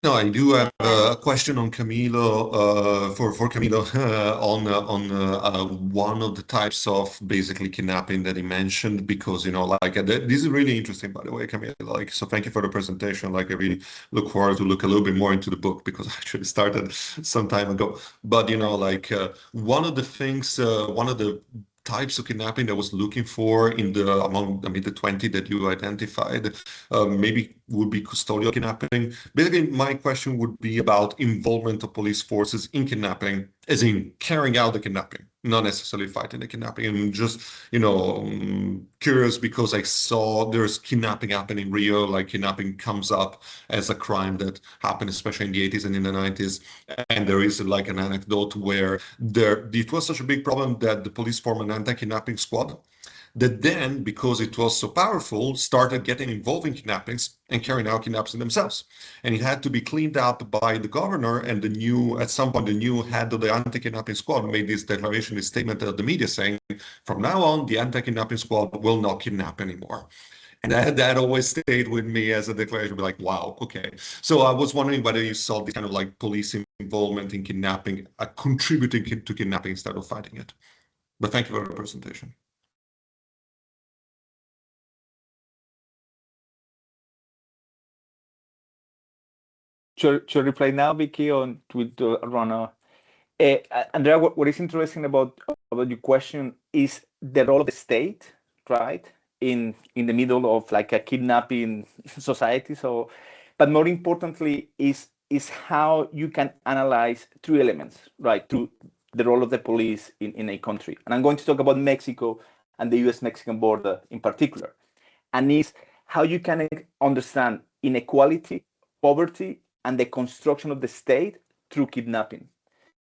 No, I do have a question on Camilo, for Camilo, on one of the types of basically kidnapping that he mentioned, because, you know, like this is really interesting, by the way, Camilo. Like, so thank you for the presentation. Like, I really look forward to look a little bit more into the book, because I actually started some time ago. But, you know, like one of the things, one of the types of kidnapping that was looking for among the 20 that you identified, maybe would be custodial kidnapping. Basically, my question would be about involvement of police forces in kidnapping, as in carrying out the kidnapping, not necessarily fighting the kidnapping. And just, you know, curious because I saw there's kidnapping happening in Rio, like kidnapping comes up as a crime that happened, especially in the 80s and in the 90s. And there is like an anecdote where it was such a big problem that the police formed an anti-kidnapping squad that then, because it was so powerful, started getting involved in kidnappings and carrying out kidnappings themselves. And it had to be cleaned up by the governor, and at some point, the new head of the anti-kidnapping squad made this declaration, this statement to the media saying, from now on, the anti-kidnapping squad will not kidnap anymore. And that always stayed with me as a declaration, like, wow, okay. So I was wondering whether you saw this kind of like police involvement in kidnapping, contributing to kidnapping instead of fighting it. But thank you for the presentation. Should reply now, Vicky, on with Rana? Andrea, what is interesting about your question is the role of the state, right, in the middle of like a kidnapping society. So, but more importantly is how you can analyze three elements, right, through the role of the police in a country. And I'm going to talk about Mexico and the U.S.-Mexican border in particular. And is how you can understand inequality, poverty, and the construction of the state through kidnapping.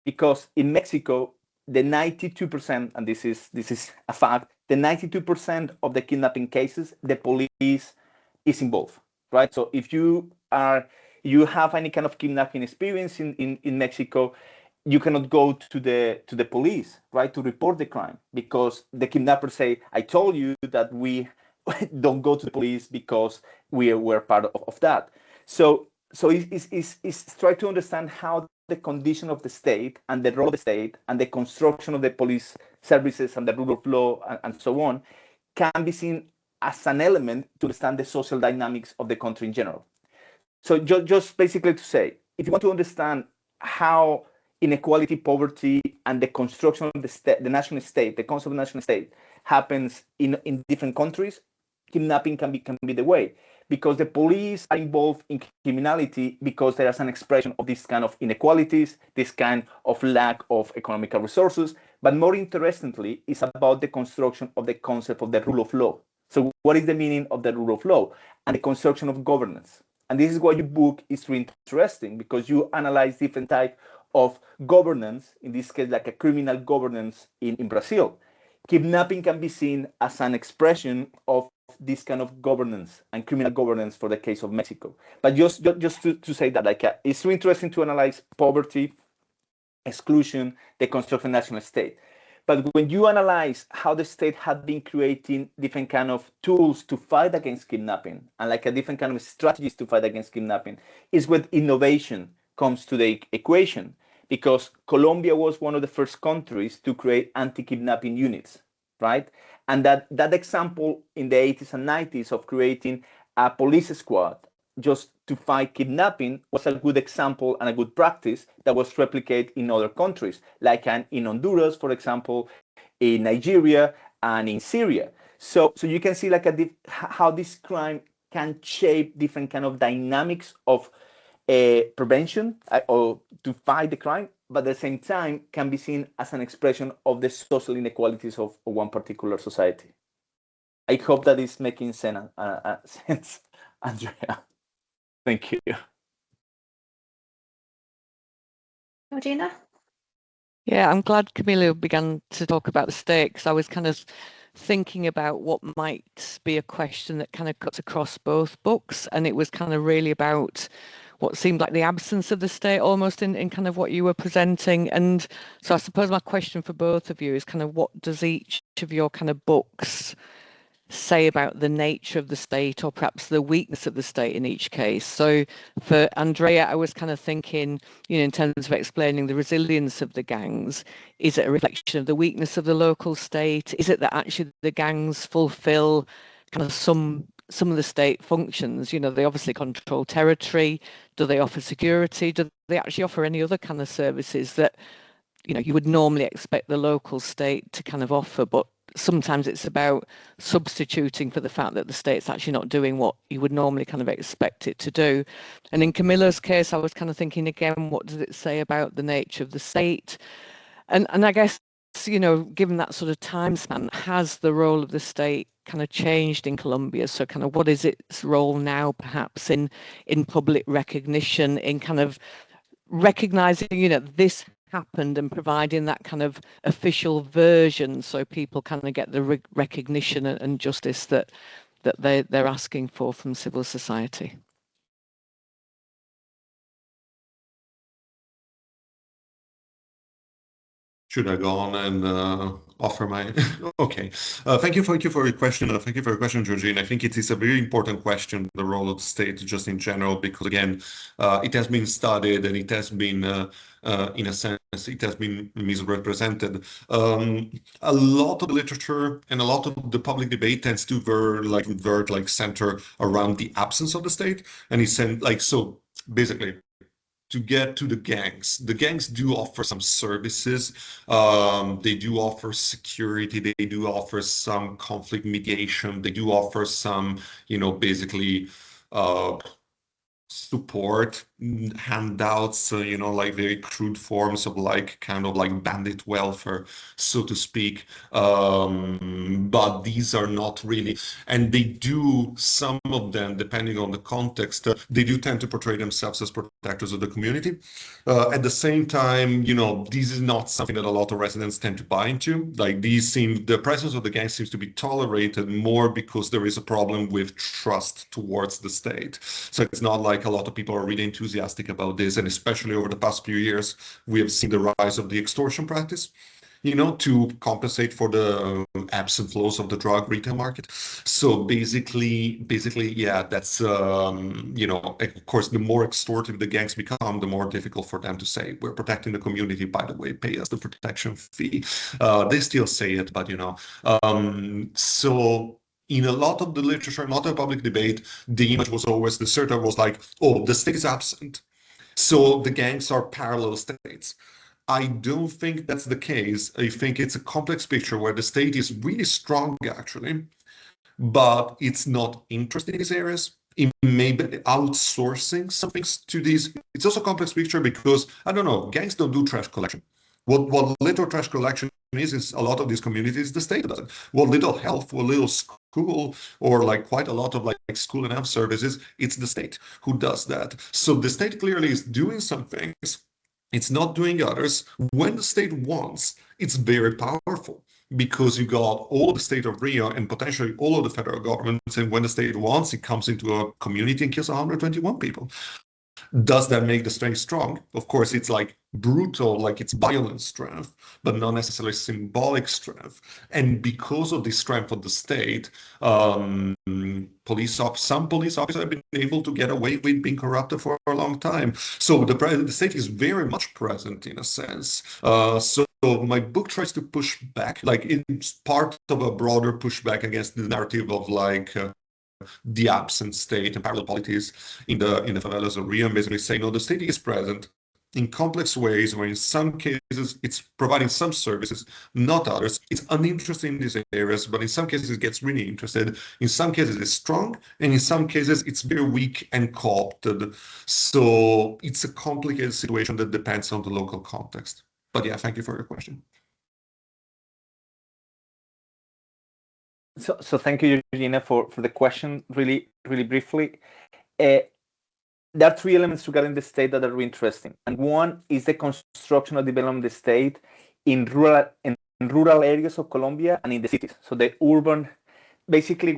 Because in Mexico, the 92%, and this is a fact, the 92% of the kidnapping cases, the police is involved, right? So if you have any kind of kidnapping experience in Mexico, you cannot go to the police, right, to report the crime, because the kidnappers say, I told you that we don't go to the police because we're part of that. So it's try to understand how the condition of the state and the role of the state and the construction of the police services and the rule of law and so on can be seen as an element to understand the social dynamics of the country in general. So just basically to say, if you want to understand how inequality, poverty, and the construction of the national state, the concept of national state, happens in different countries, kidnapping can be the way, because the police are involved in criminality because there is an expression of this kind of inequalities, this kind of lack of economical resources. But more interestingly, it's about the construction of the concept of the rule of law. So what is the meaning of the rule of law and the construction of governance? And this is why your book is really interesting, because you analyze different types of governance, in this case, like a criminal governance in Brazil. Kidnapping can be seen as an expression of this kind of governance and criminal governance for the case of Mexico. But just to say that, like, it's really interesting to analyze poverty, exclusion, the construction of national state. But when you analyze how the state had been creating different kind of tools to fight against kidnapping and like a different kind of strategies to fight against kidnapping, is when innovation comes to the equation. Because Colombia was one of the first countries to create anti-kidnapping units, right? And that example in the 80s and 90s of creating a police squad just to fight kidnapping was a good example and a good practice that was replicated in other countries, like in Honduras, for example, in Nigeria, and in Syria. So you can see like how this crime can shape different kind of dynamics of prevention or to fight the crime, but at the same time can be seen as an expression of the social inequalities of one particular society. I hope that is making sense, Andrea. Thank you. Georgina? Yeah, I'm glad Camilo began to talk about the state, because I was kind of thinking about what might be a question that kind of cuts across both books, and it was kind of really about what seemed like the absence of the state almost in kind of what you were presenting. And so I suppose my question for both of you is kind of, what does each of your kind of books say about the nature of the state, or perhaps the weakness of the state in each case? So for Andrea, I was kind of thinking, in terms of explaining the resilience of the gangs, is it a reflection of the weakness of the local state? Is it that actually the gangs fulfill kind of some of the state functions? They obviously control territory. Do they offer security? Do they actually offer any other kind of services that you would normally expect the local state to kind of offer? But sometimes it's about substituting for the fact that the state's actually not doing what you would normally kind of expect it to do. And in Camilo's case, I was kind of thinking again, what does it say about the nature of the state? And I guess, given that sort of time span, has the role of the state kind of changed in Colombia? So kind of what is its role now, perhaps in public recognition, in kind of recognizing, this happened, and providing that kind of official version so people kind of get the recognition and justice that they're asking for from civil society? Should I go on and offer my? Okay. Thank you for your question. Thank you for your question, Georgine. I think it is a very important question, the role of the state, just in general, because again, it has been studied and it has been, in a sense, it has been misrepresented. A lot of the literature and a lot of the public debate tends to center around the absence of the state, and it's so basically, to get to the gangs do offer some services. They do offer security. They do offer some conflict mediation. They do offer some, basically support, handouts, very crude forms of kind of bandit welfare, so to speak. But these are not really, and they do, some of them, depending on the context, they do tend to portray themselves as protectors of the community. At the same time, this is not something that a lot of residents tend to buy into. The presence of the gang seems to be tolerated more because there is a problem with trust towards the state. So it's not like a lot of people are really enthusiastic about this, and especially over the past few years, we have seen the rise of the extortion practice, to compensate for the absent flows of the drug retail market. So basically, yeah, that's, of course, the more extortive the gangs become, the more difficult for them to say, we're protecting the community, by the way, pay us the protection fee. They still say it, but, so In a lot of the literature, not a public debate, the image was always, the certain was like, oh, the state is absent. So the gangs are parallel states. I don't think that's the case. I think it's a complex picture where the state is really strong, actually, but it's not interested in these areas. It may be outsourcing some things to these. It's also a complex picture because, I don't know, gangs don't do trash collection. What little trash collection is a lot of these communities, the state does it. What little health, what little school, or like quite a lot of like school and health services, it's the state who does that. So the state clearly is doing some things. It's not doing others. When the state wants, it's very powerful because you got all of the state of Rio and potentially all of the federal government. And when the state wants, it comes into a community and kills 121 people. Does that make the strength strong? Of course, it's like brutal, like it's violent strength, but not necessarily symbolic strength. And because of the strength of the state, some police officers have been able to get away with being corrupted for a long time. So the state is very much present in a sense. So my book tries to push back, like it's part of a broader pushback against the narrative of like the absent state and parallel polities in the favelas of Rio, and basically say, no, the state is present in complex ways where in some cases it's providing some services, not others. It's uninterested in these areas, but in some cases it gets really interested. In some cases it's strong, and in some cases it's very weak and co-opted. So it's a complicated situation that depends on the local context. But yeah, thank you for your question. So thank you, Eugenia, for the question. Really briefly, there are three elements regarding the state that are really interesting, and one is the construction or development of the state in rural areas of Colombia and in the cities. So the urban, basically,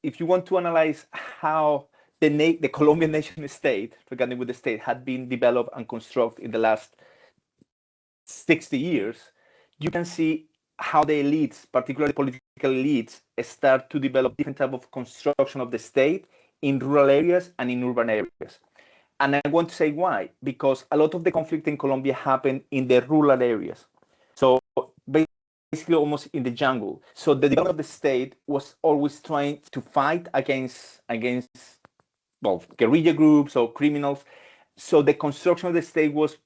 if you want to analyze how the Colombian nation state, regarding with the state, had been developed and constructed in the last 60 years, you can see how the elites, particularly political elites, start to develop different type of construction of the state in rural areas and in urban areas. And I want to say why, because a lot of the conflict in Colombia happened in the rural areas. So basically almost in the jungle. So the development of the state was always trying to fight against well, guerrilla groups or criminals. So the construction of the state was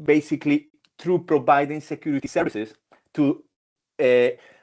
basically through providing security services to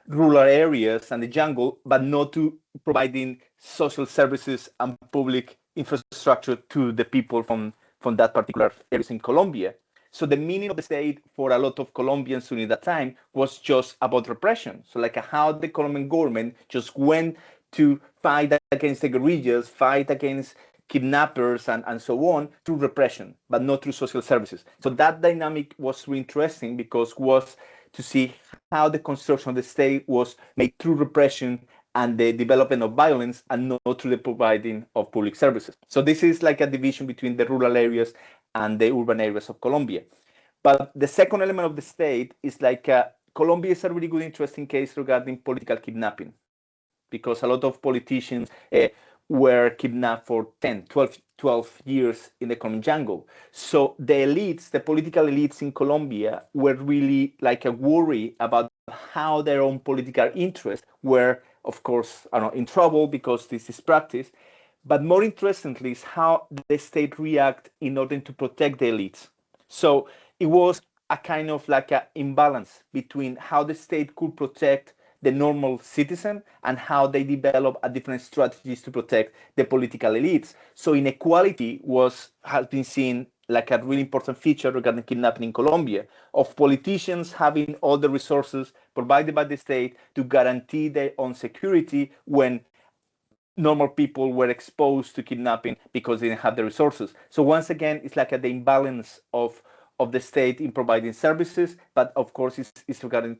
rural areas and the jungle, but not to providing social services and public infrastructure to the people from that particular areas in Colombia. So the meaning of the state for a lot of Colombians during that time was just about repression. So like how the Colombian government just went to fight against the guerrillas, fight against kidnappers and so on through repression, but not through social services. So that dynamic was really interesting because was to see how the construction of the state was made through repression and the development of violence and not through the providing of public services. So this is like a division between the rural areas and the urban areas of Colombia. But the second element of the state is like Colombia is a really good, interesting case regarding political kidnapping, because a lot of politicians were kidnapped for 10, 12 years in the Colombian jungle. So the elites, the political elites in Colombia were really like a worry about how their own political interests were, of course, in trouble because this is practice. But more interestingly is how the state react in order to protect the elites. So it was a kind of like an imbalance between how the state could protect the normal citizen and how they develop a different strategies to protect the political elites. So inequality has been seen like a really important feature regarding kidnapping in Colombia, of politicians having all the resources provided by the state to guarantee their own security when normal people were exposed to kidnapping because they didn't have the resources. So once again, it's like the imbalance of the state in providing services, but of course it's regarding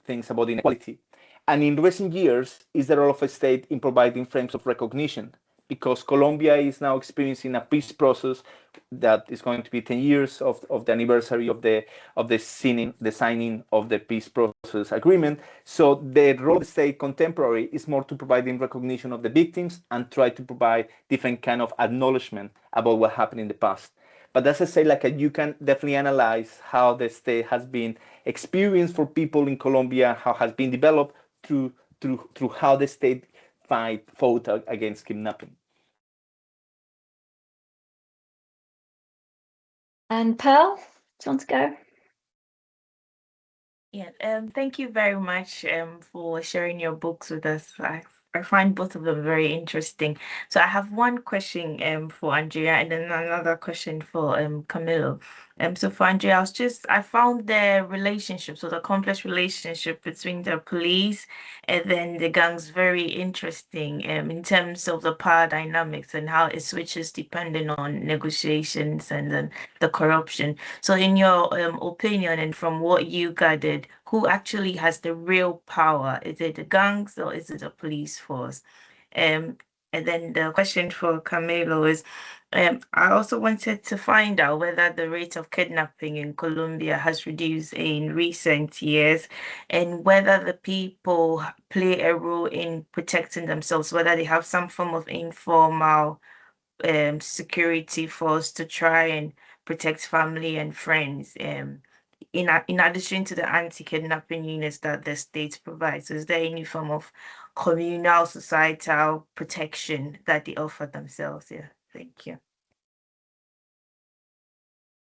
things about inequality. And in recent years, is the role of a state in providing frames of recognition, because Colombia is now experiencing a peace process that is going to be 10 years of the anniversary of the signing of the peace process agreement. So the role of the state contemporary is more to providing recognition of the victims and try to provide different kind of acknowledgement about what happened in the past. But as I say, like you can definitely analyze how the state has been experienced for people in Colombia, how it has been developed through how the state fought against kidnapping. And Pearl, do you want to go? Yeah, thank you very much for sharing your books with us. I find both of them very interesting. So I have one question for Andrea and then another question for Camilo. So for Andrea, I found the relationship, so the complex relationship between the police and then the gangs very interesting in terms of the power dynamics and how it switches depending on negotiations and then the corruption. So in your opinion and from what you gathered, who actually has the real power? Is it the gangs or is it the police force? And then the question for Camilo is, I also wanted to find out whether the rate of kidnapping in Colombia has reduced in recent years and whether the people play a role in protecting themselves, whether they have some form of informal security force to try and protect family and friends. In addition to the anti-kidnapping units that the state provides, is there any form of communal societal protection that they offer themselves? Yeah, thank you.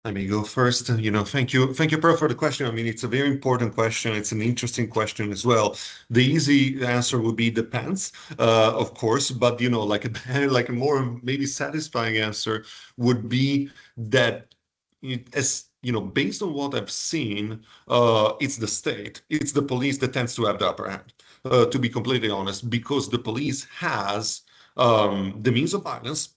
Let me go first. Thank you, Pearl, for the question. I mean, it's a very important question. It's an interesting question as well. The easy answer would be depends, of course, but like a more maybe satisfying answer would be that based on what I've seen, it's the state, it's the police that tends to have the upper hand, to be completely honest, because the police has the means of violence,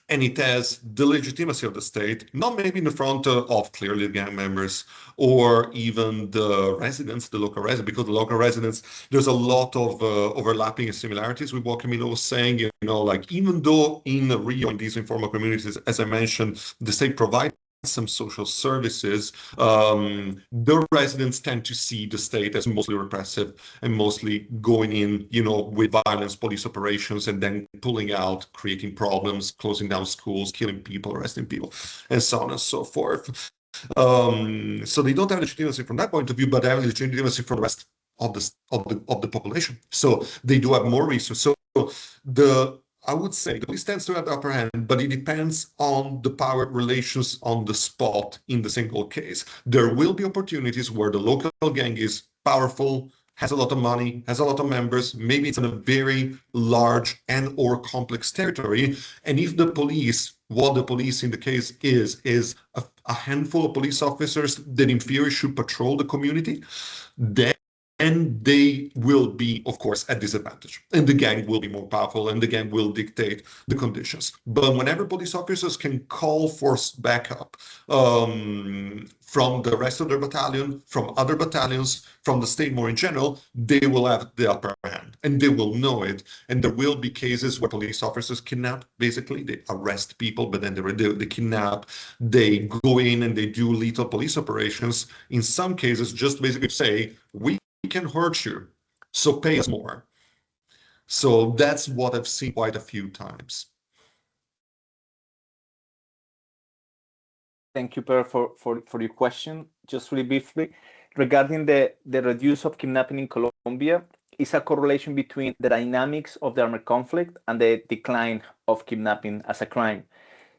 and it has the legitimacy of the state, not maybe in the front of clearly the gang members or even the residents, the local residents, because the local residents, there's a lot of overlapping and similarities with what Camilo was saying, like even though in Rio, in these informal communities, as I mentioned, the state provides some social services, the residents tend to see the state as mostly repressive and mostly going in, with violence, police operations, and then pulling out, creating problems, closing down schools, killing people, arresting people, and so on and so forth. So they don't have legitimacy from that point of view, but they have legitimacy for the rest of the population. So they do have more resources. So I would say the police tends to have the upper hand, but it depends on the power relations on the spot in the single case. There will be opportunities where the local gang is powerful, has a lot of money, has a lot of members, maybe it's in a very large and or complex territory. And if what the police in the case is a handful of police officers that in theory should patrol the community, then they will be, of course, at disadvantage. And the gang will be more powerful and the gang will dictate the conditions. But whenever police officers can call for backup from the rest of their battalion, from other battalions, from the state more in general, they will have the upper hand and they will know it. And there will be cases where police officers kidnap, basically, they arrest people, but then they kidnap, they go in and they do lethal police operations. In some cases, just basically say, we can hurt you, so pay us more. So that's what I've seen quite a few times. Thank you, Per, for your question. Just really briefly, regarding the reduce of kidnapping in Colombia, is a correlation between the dynamics of the armed conflict and the decline of kidnapping as a crime.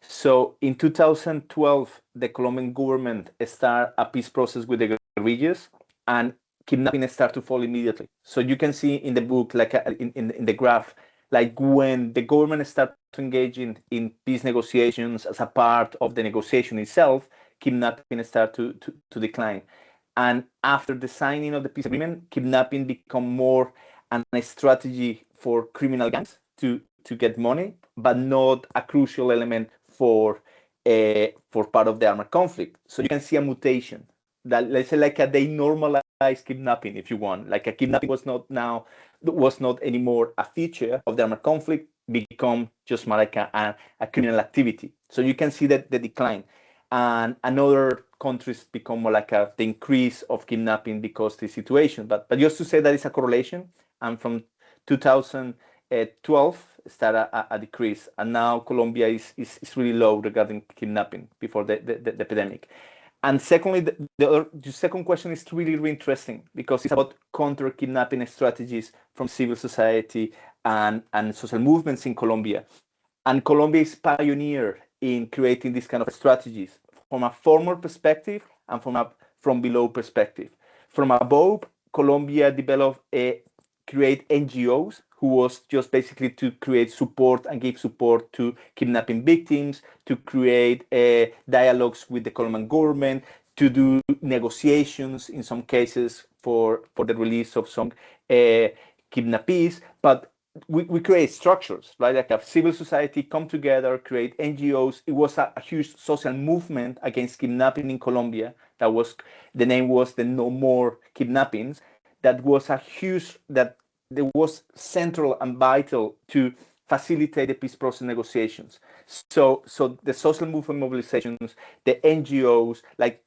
So in 2012, the Colombian government started a peace process with the guerrillas, and kidnapping started to fall immediately. So you can see in the book, like in the graph, like when the government started to engage in peace negotiations as a part of the negotiation itself, kidnapping started to decline. And after the signing of the peace agreement, kidnapping become more a strategy for criminal gangs to get money, but not a crucial element for part of the armed conflict. So you can see a mutation that, let's say, like they normalize kidnapping, if you want. Like a kidnapping was not anymore a feature of the armed conflict, become just more like a criminal activity. So you can see that the decline. And other countries become more like the increase of kidnapping because of the situation. But just to say that it's a correlation, and from 2012 started a decrease, and now Colombia is really low regarding kidnapping before the epidemic. And secondly, the second question is really, really interesting because it's about counter-kidnapping strategies from civil society and social movements in Colombia. And Colombia is pioneer in creating these kind of strategies from a formal perspective and from below perspective. From above, Colombia developed create NGOs who was just basically to create support and give support to kidnapping victims, to create dialogues with the Colombian government, to do negotiations in some cases for the release of some kidnappees. But we create structures, right? Like a civil society come together, create NGOs. It was a huge social movement against kidnapping in Colombia. That was, the name was the No More Kidnappings. That was a huge, that was central and vital to facilitate the peace process negotiations. So the social movement mobilizations, the NGOs, like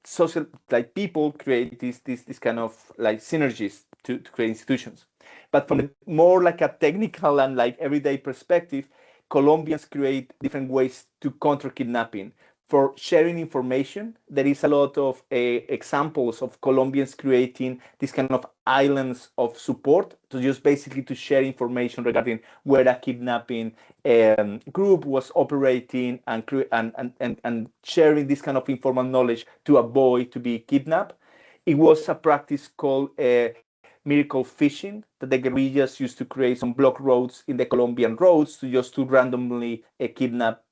people create this kind of like synergies to create institutions. But from the more like a technical and like everyday perspective, Colombians create different ways to counter kidnapping. For sharing information, there is a lot of examples of Colombians creating this kind of islands of support to just basically to share information regarding where a kidnapping group was operating and sharing this kind of informal knowledge to avoid to be kidnapped. It was a practice called miracle fishing that the guerrillas used to create some block roads in the Colombian roads to randomly kidnap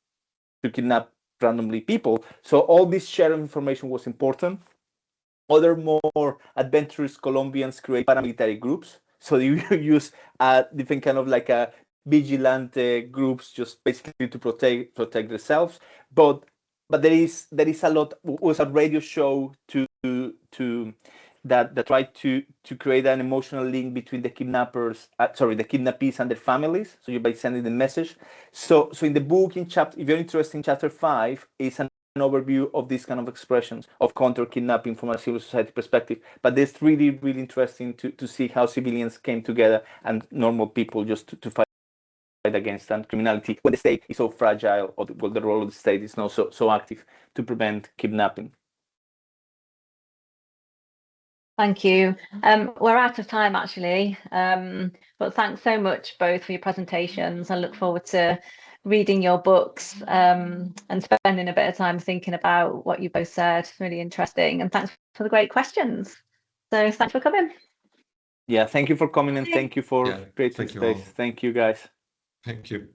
randomly people. So all this sharing information was important. Other more adventurous Colombians create paramilitary groups. So you use different kind of like a vigilante groups just basically to protect themselves. But there is a lot. It was a radio show that tried to create an emotional link between the kidnappers, the kidnappees and their families. So you by sending the message. So in the book, if you're interested in chapter 5, is an overview of these kind of expressions of counter-kidnapping from a civil society perspective. But it's really, really interesting to see how civilians came together and normal people just to fight against criminality when the state is so fragile, or the role of the state is not so active to prevent kidnapping. Thank you. We're out of time actually, but thanks so much both for your presentations. I look forward to reading your books and spending a bit of time thinking about what you both said. Really interesting, and thanks for the great questions. So thanks for coming. Yeah, thank you for coming and thank you for creating thank you space. all. Thank you, guys. Thank you.